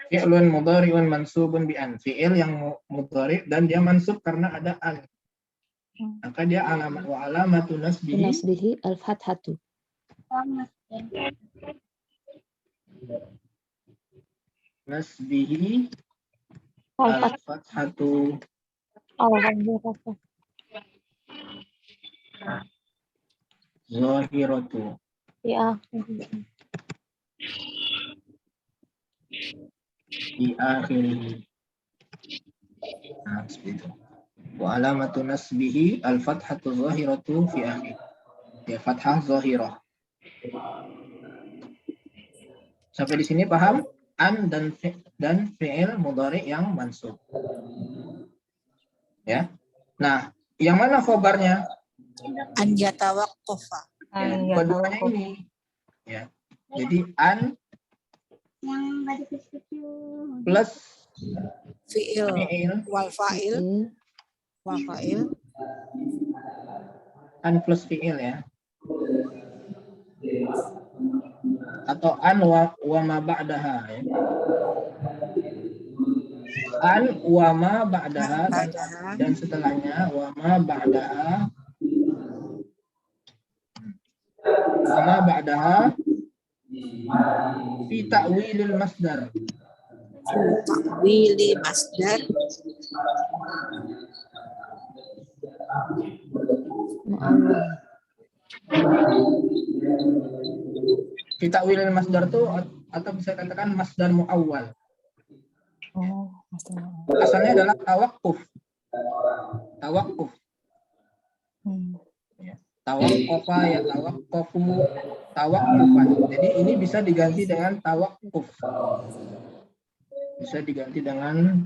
Fi'lun mudhari'un mansubun bi'an. Fi'il yang mudhari' dan dia mansub karena ada an. Maka dia alamat wa alamatu nasbihi al-fathatu. Nasbihi al-fathatu. Zahiratu. Ya. Di akhirih. Nah, seperti itu. Wa alamatu nasbihi al-fathatu zahiratu fi akhir. Ya, fathah zahirah. Sampai di sini paham? An dan fi'il mudhari yang mansub. Ya. Nah, yang mana khobarnya? An yatawaqqafa. Ya, keduanya ini. Ya. Jadi an Yang baju kecil. plus Fi'il wal fa'il. An plus fi'il ya. Atau an wa ma ba'daha ya. An wa ma ba'daha dan setelahnya wa ma ba'daha. Wa ma ba'daha fi ta'wilil masdar. Ta'wili masdar. Fi ta'wilil masdar tuh atau bisa katakan masdar muawwal. Asalnya adalah tawaqquf. Ya. Tawaqqafa ya tawaqqafu, tawaqqufan. Jadi ini bisa diganti dengan tawaqquf. Bisa diganti dengan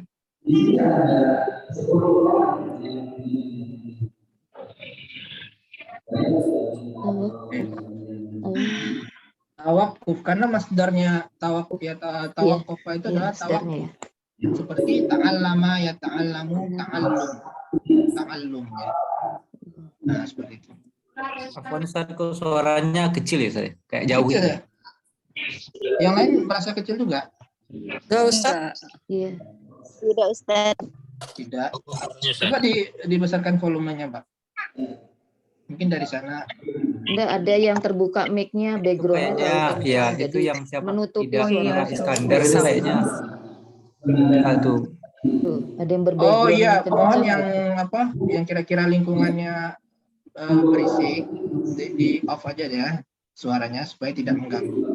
tawakuf, karena masdarnya tawakuf ya tawakkufa itu adalah tawakuf. Seperti ta'allama ya ta'allamu, ta'allum ya. Nah, seperti itu. Afwan Ustaz, kok suaranya kecil ya saya? Kayak jauh Kecil gitu. ya? Yang lain merasa kecil juga? Enggak, Ustaz. Iya. Tidak, Ustaz. Tidak. Coba dibesarkan volumenya, Pak. Mungkin dari sana. Enggak, ada yang terbuka mic-nya, background-nya. Ya, itu yang siapa? Menutup Tidak Iskandar itu kayaknya. Satu. Tuh, ada yang berbackground. Oh iya, kencang. mohon yang apa? Yang kira-kira lingkungannya berisik di off aja ya suaranya supaya tidak mengganggu.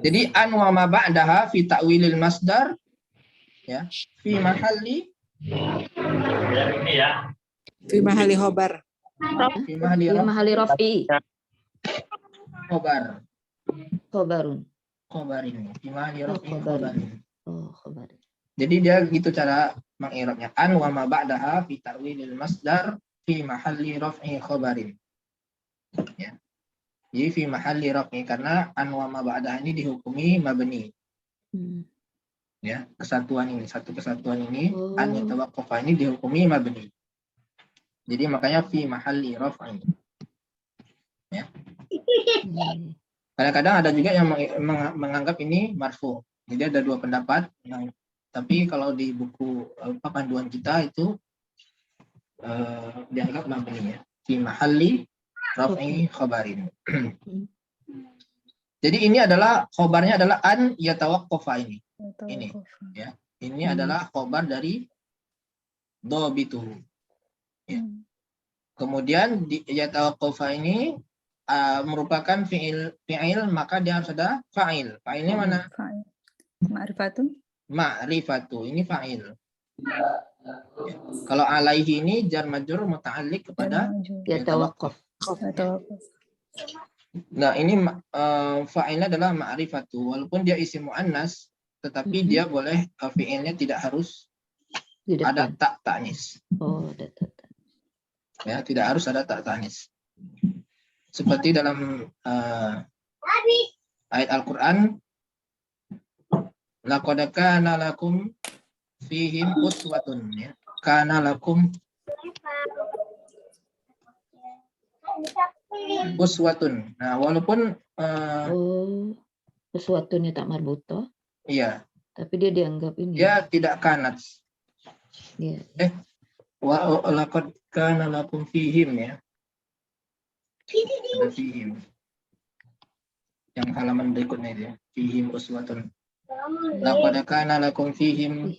Jadi an wa ma ba'daha fi ta'wilil masdar ya, fi mahalli Fi mahali khobar. fi mahalli Fi mahali raf'i. khobar. Khobarun. Khobarin. Fi mahalli Oh, raf'in khobarin. khobarin. Oh, khobarin. Jadi dia gitu cara mengirabnya. An wa ma ba'daha fi ta'wilil masdar fi mahalli raf'i khobarin. Ya. Jadi fi mahalli raf'i karena an wa ma ba'daha ini dihukumi mabni. Ya, kesatuan ini, satu kesatuan ini an yatawaqqafa ini dihukumi mabni. Jadi makanya fi mahalli raf'i. Ya. Kadang-kadang ada juga yang menganggap ini marfu. Jadi ada dua pendapat. Tapi kalau di buku panduan kita itu dianggap mabni ya. Fi mahalli raf'i khabarin. Jadi ini adalah khobarnya adalah an yatawaqqafa ini. Ini ya. Ini adalah khobar dari dhabitu. Ya. Kemudian di yatawaqqafa ini merupakan fi'il, maka dia harus ada fa'il. Fa'ilnya mana? Ma'rifatu. Ma'rifatu, ini fa'il. Ya. Kalau alaihi ini jar majrur muta'alliq kepada yatawaqqaf. Nah, ini fa'ilnya adalah ma'rifatu. Walaupun dia isim mu'annas, tetapi dia boleh fi'ilnya tidak harus ada tak ta'nis. Oh, ada tak. Ya, tidak harus ada tak ta'nis. Seperti dalam ayat Al-Qur'an, laqad kana lakum fihim uswatun, ya. Kana lakum uswatun. Nah, walaupun uswatun tak marbutoh. Iya. Tapi dia dianggap ini. Dia tidak kanat. Iya. Wa laqad kana lakum fihim, ya. Ada fihim. Yang halaman berikutnya itu, ya. Fihim uswatun. Laqad kana lakum fihim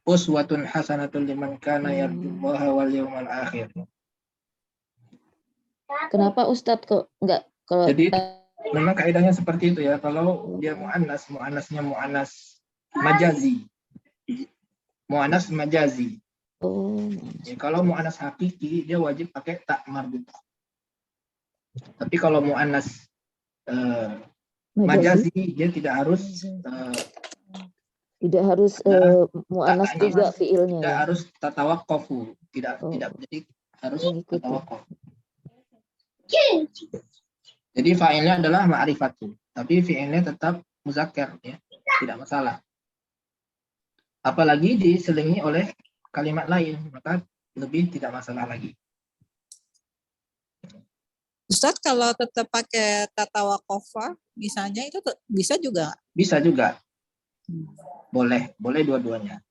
uswatun hasanatun liman kana yarjullaha wal yawmal akhir. Kenapa Ustadz kok enggak kalau jadi memang kaidahnya seperti itu ya. Kalau dia muannas, muannasnya muannas majazi. Muannas majazi. Oh. Ya, kalau muannas hakiki dia wajib pakai tak marbutah. Tapi kalau muannas majazi dia tidak harus muannas juga fiilnya. Tidak harus tatawaqqafu, tidak jadi harus tatawaqqaf. Jadi fa'ilnya adalah ma'rifatu, tapi fi'ilnya tetap muzakkar, ya, tidak masalah. Apalagi diselingi oleh kalimat lain, maka lebih tidak masalah lagi. Ustadz, kalau tetap pakai tatawaqqafa, misalnya itu bisa juga? Bisa juga. Boleh dua-duanya.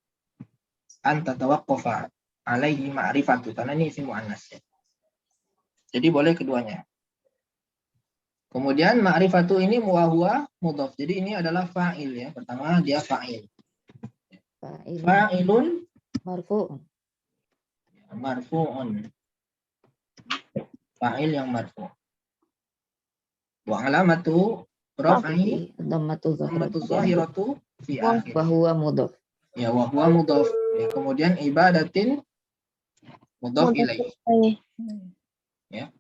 An tatawaqqafa alaihi ma'rifatu, karena ini isim muannas, ya. Jadi boleh keduanya. Kemudian ma'rifatu ini huwa mudhaf. Jadi ini adalah fa'il, ya. Pertama dia fa'il. Fa'ilun marfu'un. Marfu'un. Fa'il yang marfu'. Wa alamatu raf'i dhammatu zahiratu fi akhir. Wa huwa mudhaf. Ya, wa huwa mudhaf. Ya, kemudian ibadatin mudhaf ilaih. Ya.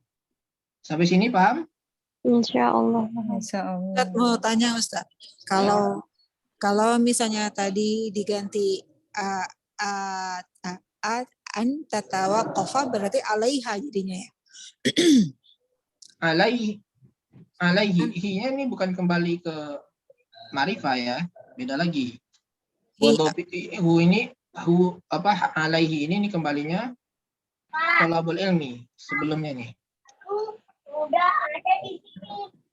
Sampai sini paham? Insyaallah. Ustaz mau tanya Ustaz, kalau misalnya tadi diganti an tatawaqqafa berarti alaiha jadinya ya. Alaihi hinya ini bukan kembali ke ma'rifah, ya, beda lagi. Alaihi ini kembalinya thalabul ilmi sebelumnya nih.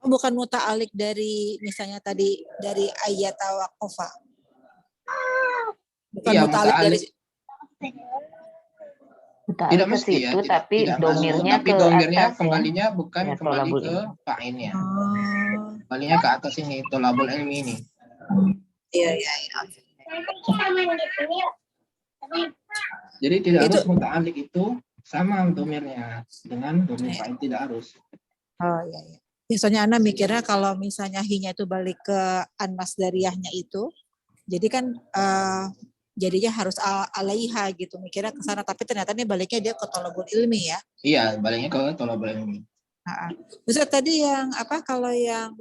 Bukan muta'alik dari misalnya tadi dari ayat tawaqqafa. Bukan iya, muta'alik dari tidak mesti ya, tapi domirnya tapi domirnya kembalinya bukan kembali ke fa'ilnya. Kembalinya ke atas ini, thalabul ilmi ini. Iya. Jadi tidak harus muta'alik itu sama domirnya dengan domir fa'il, tidak harus. Oh iya. Biasanya Ana mikirnya kalau misalnya hinya itu balik ke an-masdariyahnya itu, jadi kan jadinya harus alaiha gitu, mikirnya ke sana, tapi ternyata ini baliknya dia ke thalabul ilmi, ya. Iya, baliknya ke thalabul ilmi. Ustaz tadi yang apa kalau yang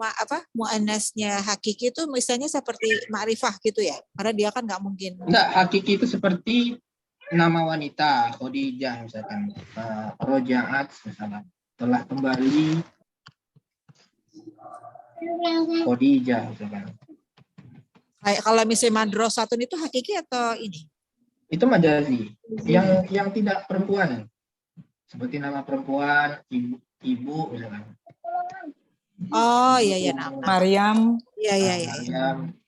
muannasnya hakiki itu misalnya seperti ma'rifah gitu ya? Karena dia kan nggak mungkin. Enggak, hakiki itu seperti nama wanita, Khadijah misalkan, Rojaat misalkan, telah kembali Khadijah misalkan. Kayak kalau misalnya madrasatun itu hakiki atau ini? Itu majazi, yang tidak perempuan, seperti nama perempuan, ibu misalkan. Oh iya nah. Maryam. Iya. Maryam.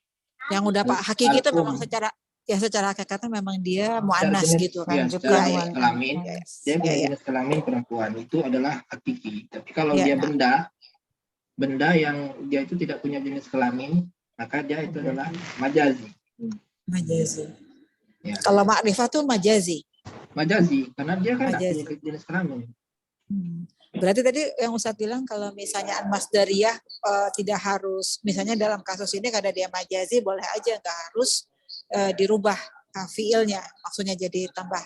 Yang udah Pak hakiki itu memang secara hakikatnya memang dia muannas gitu kan. Ya, secara jenis kelamin, dia punya jenis kelamin perempuan, itu adalah hakiki. Tapi kalau dia benda yang dia itu tidak punya jenis kelamin, maka dia itu adalah majazi. Majazi. Ya. Kalau ma'rifah tuh majazi. Majazi, karena dia kan tidak punya jenis kelamin. Berarti tadi yang Ustadz bilang kalau misalnya al-masdariyah tidak harus, misalnya dalam kasus ini karena dia majazi boleh aja, nggak harus dirubah fiilnya, maksudnya jadi tambah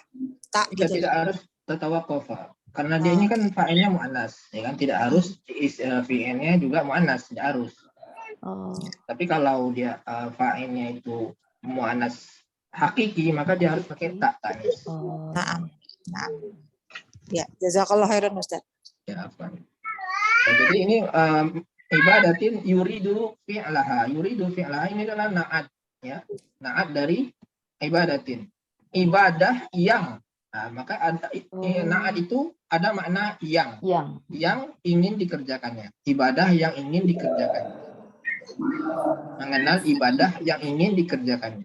tak gitu. Tidak harus tatawaqqafa, karena dia ini kan fa'ilnya mu'annas, ya kan, tidak harus fiilnya juga mu'annas, tidak harus. Tapi kalau dia fa'ilnya itu mu'annas hakiki, maka dia harus pakai tak tanis. Nah. Ya, jazakallah khairan Ustaz. Ya, apa? Nah, jadi ini ibadatin yuridu fi'laha. Yuridu fi'laha ini adalah na'at, ya. Na'at dari ibadatin. Ibadah yang. Nah, maka ada na'at itu ada makna yang ingin dikerjakannya. Ibadah yang ingin dikerjakan. Mengenal ibadah yang ingin dikerjakan.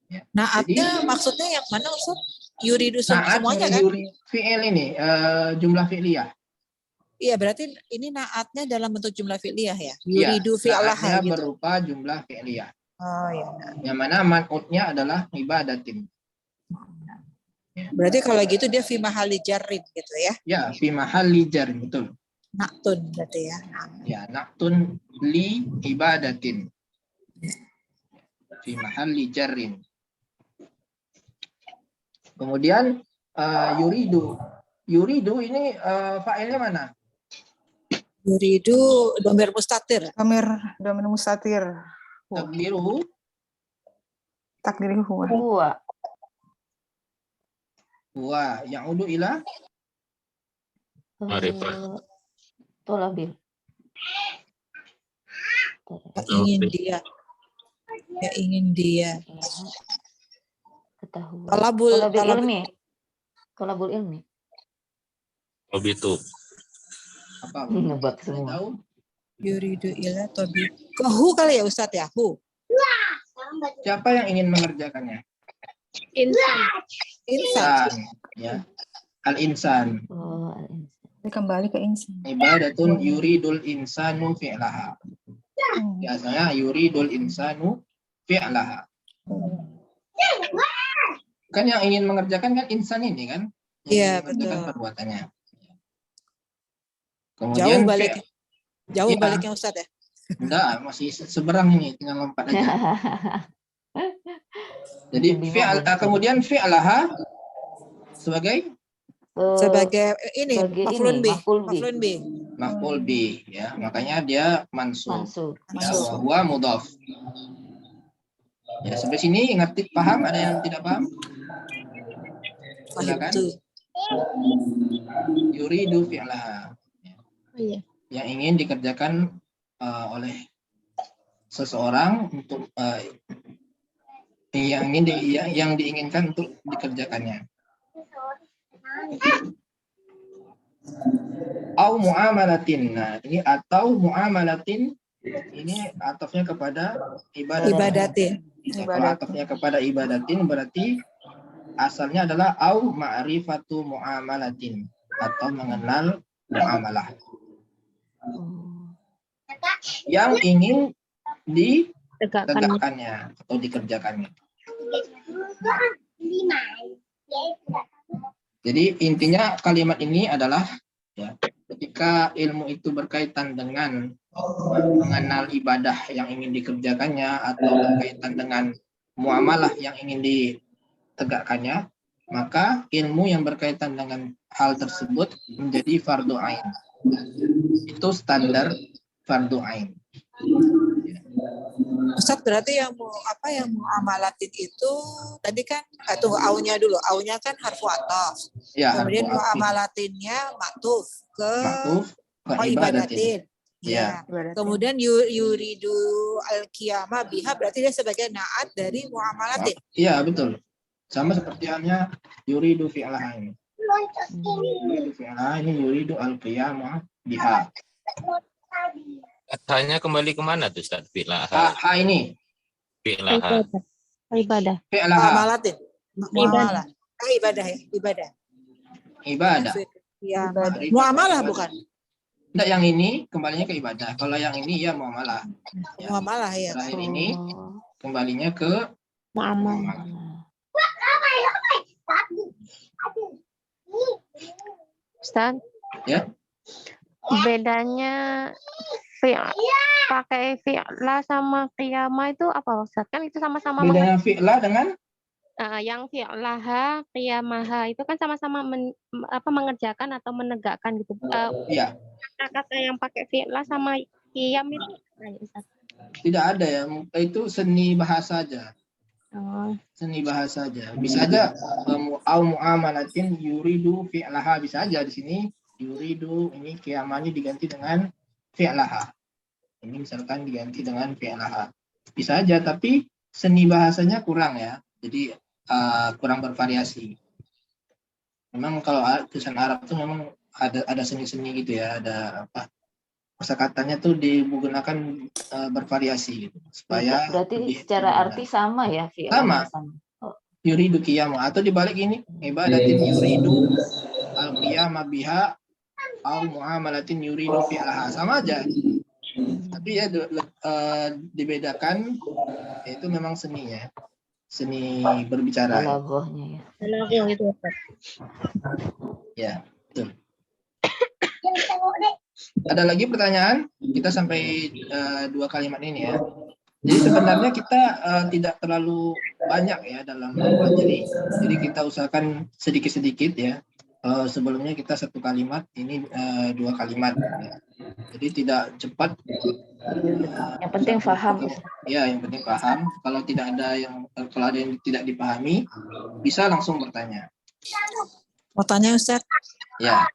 Ya. Naatnya maksudnya yang mana Ustaz? Yuridu semuanya kan? Fi'il ini jumlah fi'liyah. Iya, berarti ini naatnya dalam bentuk jumlah fi'liyah ya? Yuridu fi'laha gitu. Berupa jumlah fi'liyah. Oh iya. Yang mana man'utnya adalah ibadatin. Berarti kalau gitu dia fi mahalli jarrin gitu ya? Ya, fi mahalli jarrin, betul. Naktun berarti ya. Ya, naktun li ibadatin. Fi mahalli jarrin. Kemudian yuridu. Yuridu ini fa'ilnya mana? Yuridu dhamir mustatir. Dhamir mustatir. Takdiruhu. Takdiruhu. Huwa ya'udu ila Ma'rifah. Tolabil. Ingin dia. Ketahuan. Tolabul ilmi. Hobi itu. apa? Nebak semua. Tahu? Yuridu ila tobi. Hu kali ya Ustadz ya? Hu. Siapa yang ingin mengerjakannya? Insan. Ya. Al-insan. Kembali ke insan. Ibadatun yuridul insanu fi'laha. Biasanya yuridul insanu fi'laha. Kan yang ingin mengerjakan kan insan ini kan? Iya, betul. Perbuatannya. Kemudian jauh baliknya Ustadz ya? Enggak, masih seberang ini, tinggal lompat aja. Jadi kemudian fi'laha sebagai ini maf'ulun bih. Maf'ul bih ya, makanya dia mansub. Ya, wa mudhaf. Ya, sampai sini ngerti, paham? Ada yang tidak paham? Silakan. Yuridu fi'laha. Iya. Yang ingin dikerjakan oleh seseorang untuk yang diinginkan untuk dikerjakannya. Au muamalatin. Nah, ini atau muamalatin ini atofnya kepada ibadatin. Kalau atofnya kepada ibadatin berarti asalnya adalah au ma'rifatu muamalatin atau mengenal muamalah. Yang ingin ditegakkannya atau dikerjakannya. Jadi intinya kalimat ini adalah ya, ketika ilmu itu berkaitan dengan mengenal ibadah yang ingin dikerjakannya atau berkaitan dengan muamalah yang ingin ditegakkannya, maka ilmu yang berkaitan dengan hal tersebut menjadi fardu ain. Itu standar fardu ain. Ustaz, berarti yang muamalatin itu tadi kan tunggu aunya dulu. Aunya kan harfu ataf. Ya, Kemudian harfu ataf. muamalatinnya maktuf ke ibadatin. Ya. Kemudian yuridu al-qiyamah biha berarti dia sebagai naat dari muamalatin. Iya, betul. Sama seperti halnya yuridu fi'laha ini. Yuridu fi'laha ini yuridu al-qiyamah biha. Katanya kembali kemana tuh Ustaz? Fi'laha. Ha ini. Fi'laha. Ibadah. Fi'laha. Muamalatin. Muamalah. Ibadah ya, ibadah. Ibadah. Ya, muamalah bukan? Enggak, yang ini kembalinya ke ibadah. Kalau yang ini ya muamalah. Ya. Muamalah ya. Terakhir ini kembalinya ke Muamalah. Ustaz? Ya. Bedanya pakai fi'la sama qiyamah itu apa Ustaz? Kan itu sama-sama bedanya fi'la dengan yang fi'laha, qiyamaha itu kan sama-sama mengerjakan atau menegakkan gitu. Iya. Kata yang pakai fi'la sama qiyam itu Ustaz? Tidak ada ya, itu seni bahasa aja. Seni bahasa aja. Bisa aja au muamalatin yuridu fi'laha, bisa aja di sini yuridu ini qiyamahnya diganti dengan fi'laha. Ini misalkan diganti dengan fi'laha. Bisa aja, tapi seni bahasanya kurang ya. Jadi kurang bervariasi. Memang kalau tulisan Arab itu memang ada seni-seni gitu ya, ada apa? Kosakatanya tuh digunakan bervariasi gitu supaya berarti secara arti sama ya, sama. Yuridu qiyamah atau dibalik ini ibadatin yuridu al-qiyamah biha au muamalatin yuridu fi'laha, sama aja. Tapi ya dibedakan itu memang seninya. Seni berbicara. Balaghahnya ya. Balaghah gitu Ustaz. Ya, betul. Ada lagi pertanyaan? Kita sampai 2 kalimat ini ya. Jadi sebenarnya kita tidak terlalu banyak ya dalam mempelajari. Jadi kita usahakan sedikit-sedikit ya. Sebelumnya kita 1 kalimat, ini 2 kalimat. Ya. Jadi tidak cepat. Yang penting paham. Ya, yang penting paham. Kalau ada yang tidak dipahami, bisa langsung bertanya. Mau tanya Ustaz? Ya.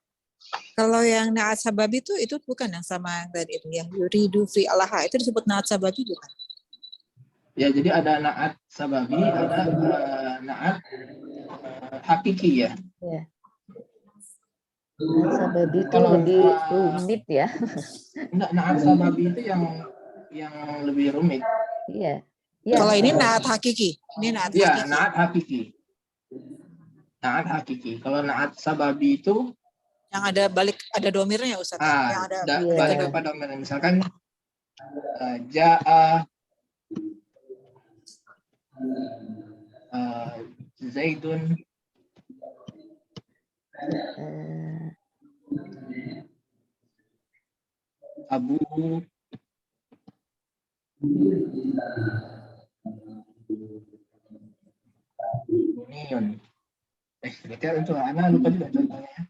Kalau yang naat sababi itu bukan yang sama tadi itu ya. Yuridu fi'laha itu disebut naat sababi bukan? Ya, jadi ada naat sababi, ada naat hakiki ya. Ya. Naat sababi itu lebih rumit ya. Enggak, naat sababi itu yang lebih rumit. Iya. Ya. Kalau ini naat hakiki. Ini naat hakiki. Ya, naat hakiki. Naat hakiki. Kalau naat sababi itu yang ada ada domirnya Ustaz. Yang ada balik kepada domirnya. Misalkan ja'a Zaidun Abu Buniyun. Kita itu anak lupa juga contohnya.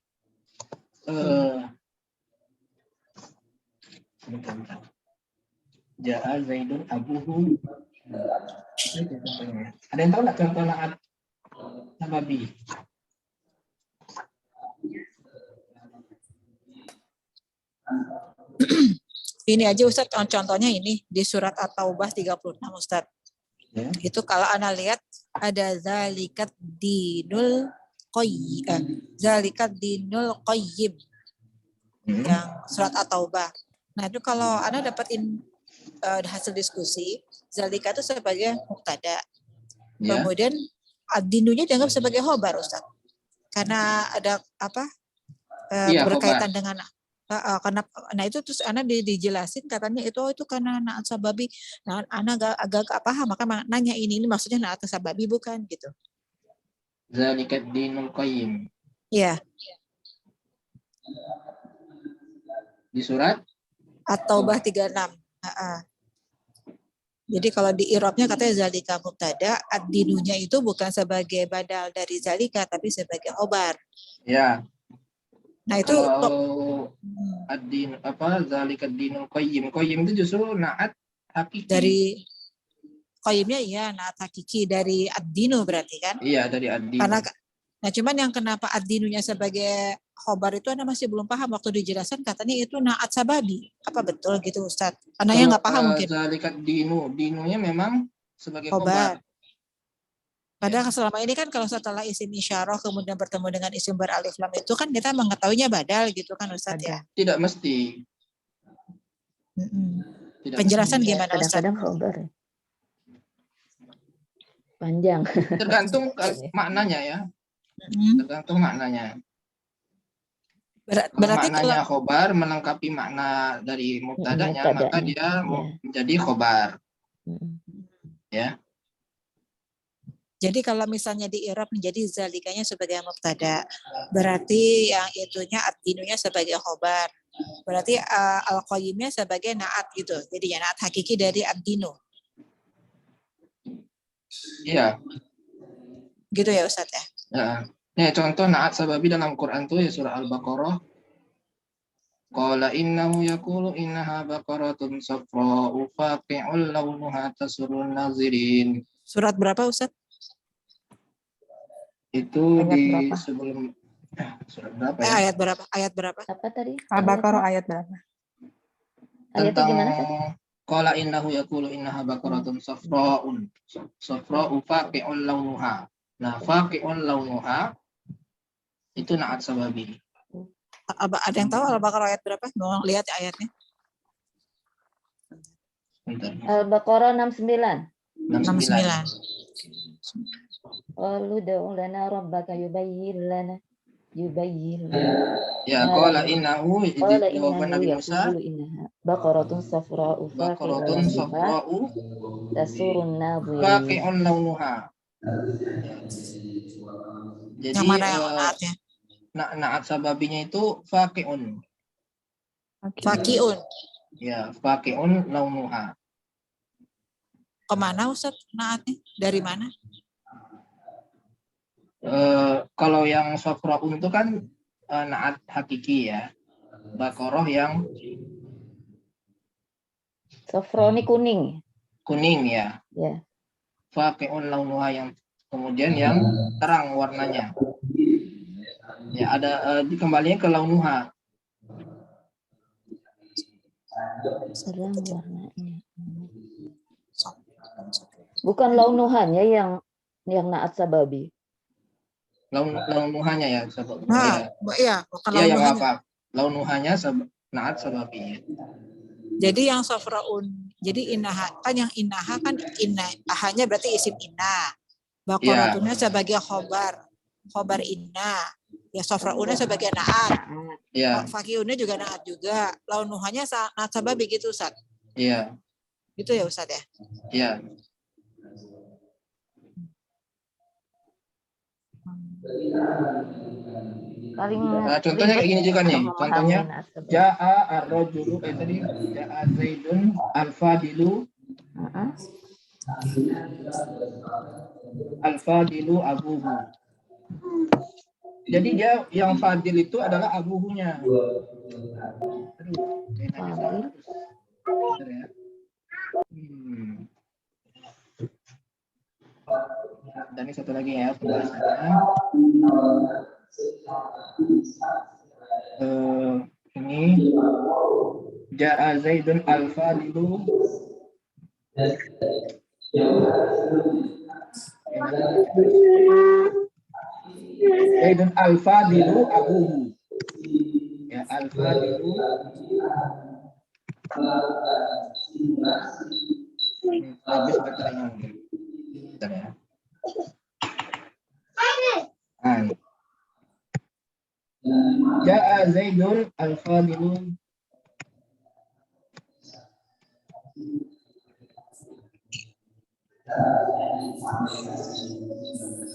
Ja'a Zaidun abuhu. Ada yang tahu nggak contoh naat sababi? Ini aja Ustaz, contohnya ini di surat At-Taubah 36 Ustaz. Ya. Itu kalau Anda lihat ada zalikat dinul qayyim yang surat At-Taubah. Nah itu kalau Anda dapatin hasil diskusi, zalika itu sebagai mubtada. Ya. Kemudian ad-dinunya dianggap sebagai khobar Ustaz. Karena ada apa? Berkaitan khobar dengan karena itu terus Ana dijelasin katanya itu karena naat sababi. Nah, Ana agak paham maka nanya ini maksudnya naat sababi bukan gitu. Zalikat dinul qayyim. Iya. Di surat At-Taubah 36. Jadi kalau di i'rabnya katanya zalika mubtada, ad-dinunya itu bukan sebagai badal dari zalika tapi sebagai khobar. Ya. Nah itu Kalau ad-din apa zalikad dinul qayyim. Qayyim itu justru naat hakiki. dari qayyimnya iya naat hakiki dari ad-dinu berarti kan? Iya, dari ad-din. Nah cuman yang kenapa ad-dinunya sebagai khobar itu Anda masih belum paham waktu dijelaskan katanya itu naat sababi. Apa betul gitu Ustaz? Anaknya nggak paham mungkin. Zalikat dinunya memang sebagai Khobar. khobar. Padahal selama ini kan kalau setelah isim isyarah kemudian bertemu dengan isim beralif lam itu kan kita mengetahuinya badal gitu kan Ustaz ya? Tidak mesti. Tidak Penjelasan mesti. gimana Ustaz? Kadang-kadang khobar. Panjang. Tergantung maknanya ya. Tergantung maknanya. Berarti maknanya khobar melengkapi makna dari mubtada'nya, maka dia menjadi khobar. Ya. Jadi kalau misalnya di i'rab menjadi zalikanya sebagai mubtada, berarti yang itunya ad-dinunya sebagai khobar. Berarti al-qayyimnya sebagai naat gitu. Jadi ya naat hakiki dari ad-dinu. Iya. Gitu ya Ustaz ya. Ya. Nih contoh naat sababi dalam Quran tuh ya surah Al-Baqarah. Qala innahu yaqulu innaha baqaratun safra'u faqi'un lawnuha tasurrun nazirin. Surat berapa Ustaz? Itu ayat di berapa? sebelum surat berapa ya? Ayat berapa? Ayat berapa? Apa tadi? Al-Baqarah ayat berapa? Ayatnya gimana sih? Qala innahu yaqulu innaha baqaratun safra'un faqi'un lawnuha. Nah, faqi'un lawnuha itu naat sababi. Ada yang tahu Al-Baqarah ayat berapa? Mau lihat ayatnya. Al-Baqarah 69. 69. Qalu da'u lana rabbaka yubayyin lana. Ya, qala innahu jawaban Nabi Musa baqaratun safra'u tasurun nadhirin. faqi'un lawnuha. Jadi yang mana yang naatnya? Naat sababinya itu faqi'un. Faqi'un. Ya, faqi'un lawnuha. Kemana Ustaz naatnya? Dari mana? Kalau yang safra'un itu kan naat hakiki ya. Baqarah yang Safra ini kuning. Kuning ya. Ya. Faqi'un lawnuha yang kemudian yang terang warnanya. Ya, ada dikembalinya ke lawnuha. Terang warnanya. Bukan launuhannya yang naat sababi. Launuhanya ya, sahabat. Nah, iya, bukan iya, launuhanya. apa? Launuhanya naat sababi. Jadi yang safraun, jadi inaha kan yang inaha kan ahanya berarti isim inna. Baqaratunnya sebagai khobar inna. Ya safraunnya sebagai naat. Iya. Faqiunnya juga naat juga. Launuhanya naat sababi gitu Ustaz. Iya. Gitu ya Ustaz ya? Iya. Contohnya kayak gini juga nih. Contohnya ja'a ar-rajulu tadi ja'a Zaidun al-fadilu al-fadilu abuhu. Jadi dia yang fadil itu adalah abuhunya. Dan ini satu lagi ya pembahasannya. Ini ja'a Zaidun al-fadilu Zaidun al-fadilu abuhu. Ya, al-fadilu habis baterainya mungkin. Bentar ya. Ja'a Zaidun al-fadilu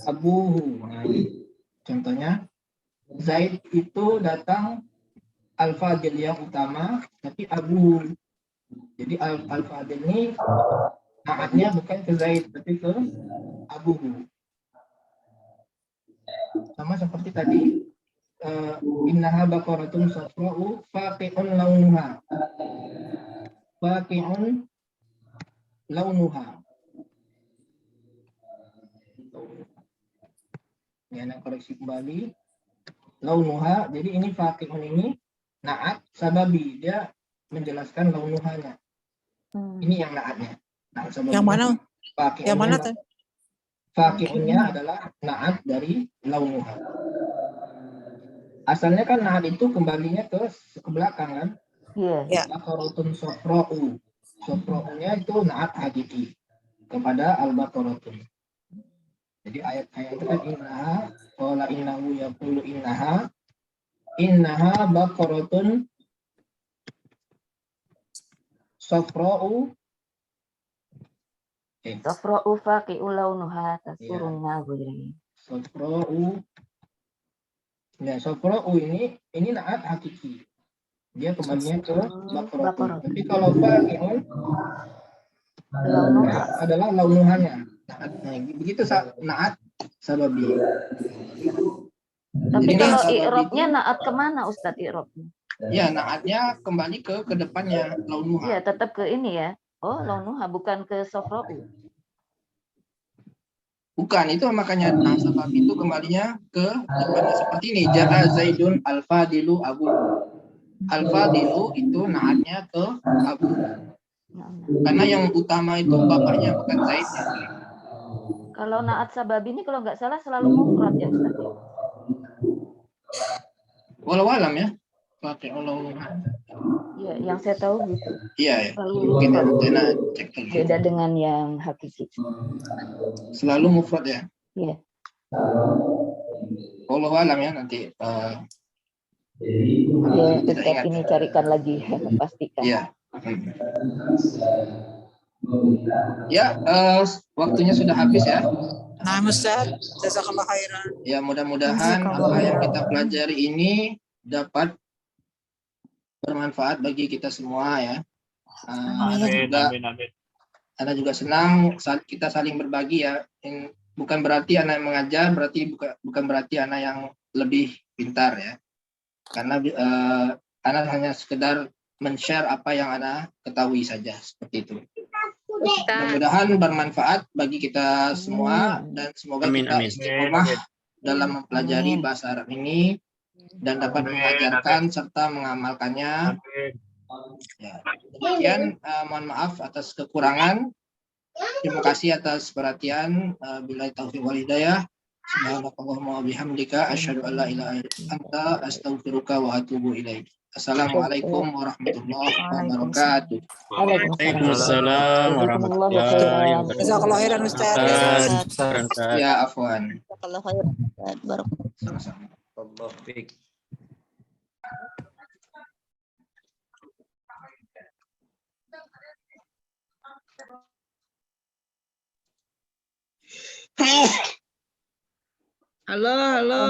abuhu. Nah, contohnya Zaid itu datang al-fadil yang utama tapi abuhu. Jadi al-fadil ini naatnya bukan ke Zaid tapi ke abuhu. Sama seperti tadi innaha baqaratun safra'u faqi'un launuha. Faqi'un launuha. Ya, nah, koreksi kembali. Launuha, jadi ini faqi'un ini naat sababi, dia menjelaskan launuhanya. Ini yang naatnya. Naat sababi. Yang mana? Yang mana tuh? Faqi'unnya adalah naat dari launuha. Asalnya kan naat itu kembalinya ke belakang kan? Iya. Baqaratun safra'u. Safra'unya itu naat hakiki kepada al-baqaratun. Jadi ayat-ayat itu kan innaha qala innahu yaqulu innaha baqaratun safra'u. Safra'u faqi'u launuha tasurunna ghairi. Safra'u. Nah, safra'u ini naat hakiki. Dia kembalinya ke baqaratun. Tapi kalau faqi'un adalah launuhanya. Begitu naat sababi. Tapi kalau i'rabnya naat kemana Ustadz i'rabnya? Ya, naatnya kembali ke depannya launuha. Iya, tetap ke ini ya. Oh, launuha bukan ke safra'u. Bukan, itu makanya nasabab itu kembalinya ke depannya seperti ini. Ja'a Zaidun al-Fadilu Abu. Al-Fadilu itu naatnya ke Abu. Karena yang utama itu bapaknya, bukan Zaidnya. Kalau naat sabab ini kalau nggak salah selalu mufrad ya Ustaz. Walau alam ya. Pakai Allah. Iya, yang saya tahu gitu. Iya, ya. Selalu Mungkin mufrad. cek lagi. Beda dengan yang hakiki. Selalu mufrad ya. Iya. Walau alam ya nanti. Ya, Ustaz ini carikan lagi, pastikan. Iya. Ya, waktunya sudah habis ya. Nah, Ustaz, jazakallah khairan. Ya, mudah-mudahan apa yang kita pelajari ini dapat bermanfaat bagi kita semua ya. Ana juga senang saat kita saling berbagi ya. Bukan berarti anak mengajar, bukan berarti anak yang lebih pintar ya. Karena anak hanya sekedar men-share apa yang anak ketahui saja seperti itu. Mudah-mudahan bermanfaat bagi kita semua dan semoga kita istiqomah dalam mempelajari bahasa Arab ini dan dapat mengajarkan serta mengamalkannya. Ya, demikian, mohon maaf atas kekurangan. Terima kasih atas perhatian. Billahi taufiq wal hidayah. Subhanakallahumma wa bihamdika asyhadu an la ilaha illa anta astaghfiruka wa atubu ilaik. Assalamualaikum warahmatullahi wabarakatuh. Waalaikumsalam warahmatullahi wabarakatuh. Jazakallah khairan Ustaz. Ya, afwan. Jazakallah khairan Ustaz. Barakallahu. Sama-sama. Allah baik. Halo, halo.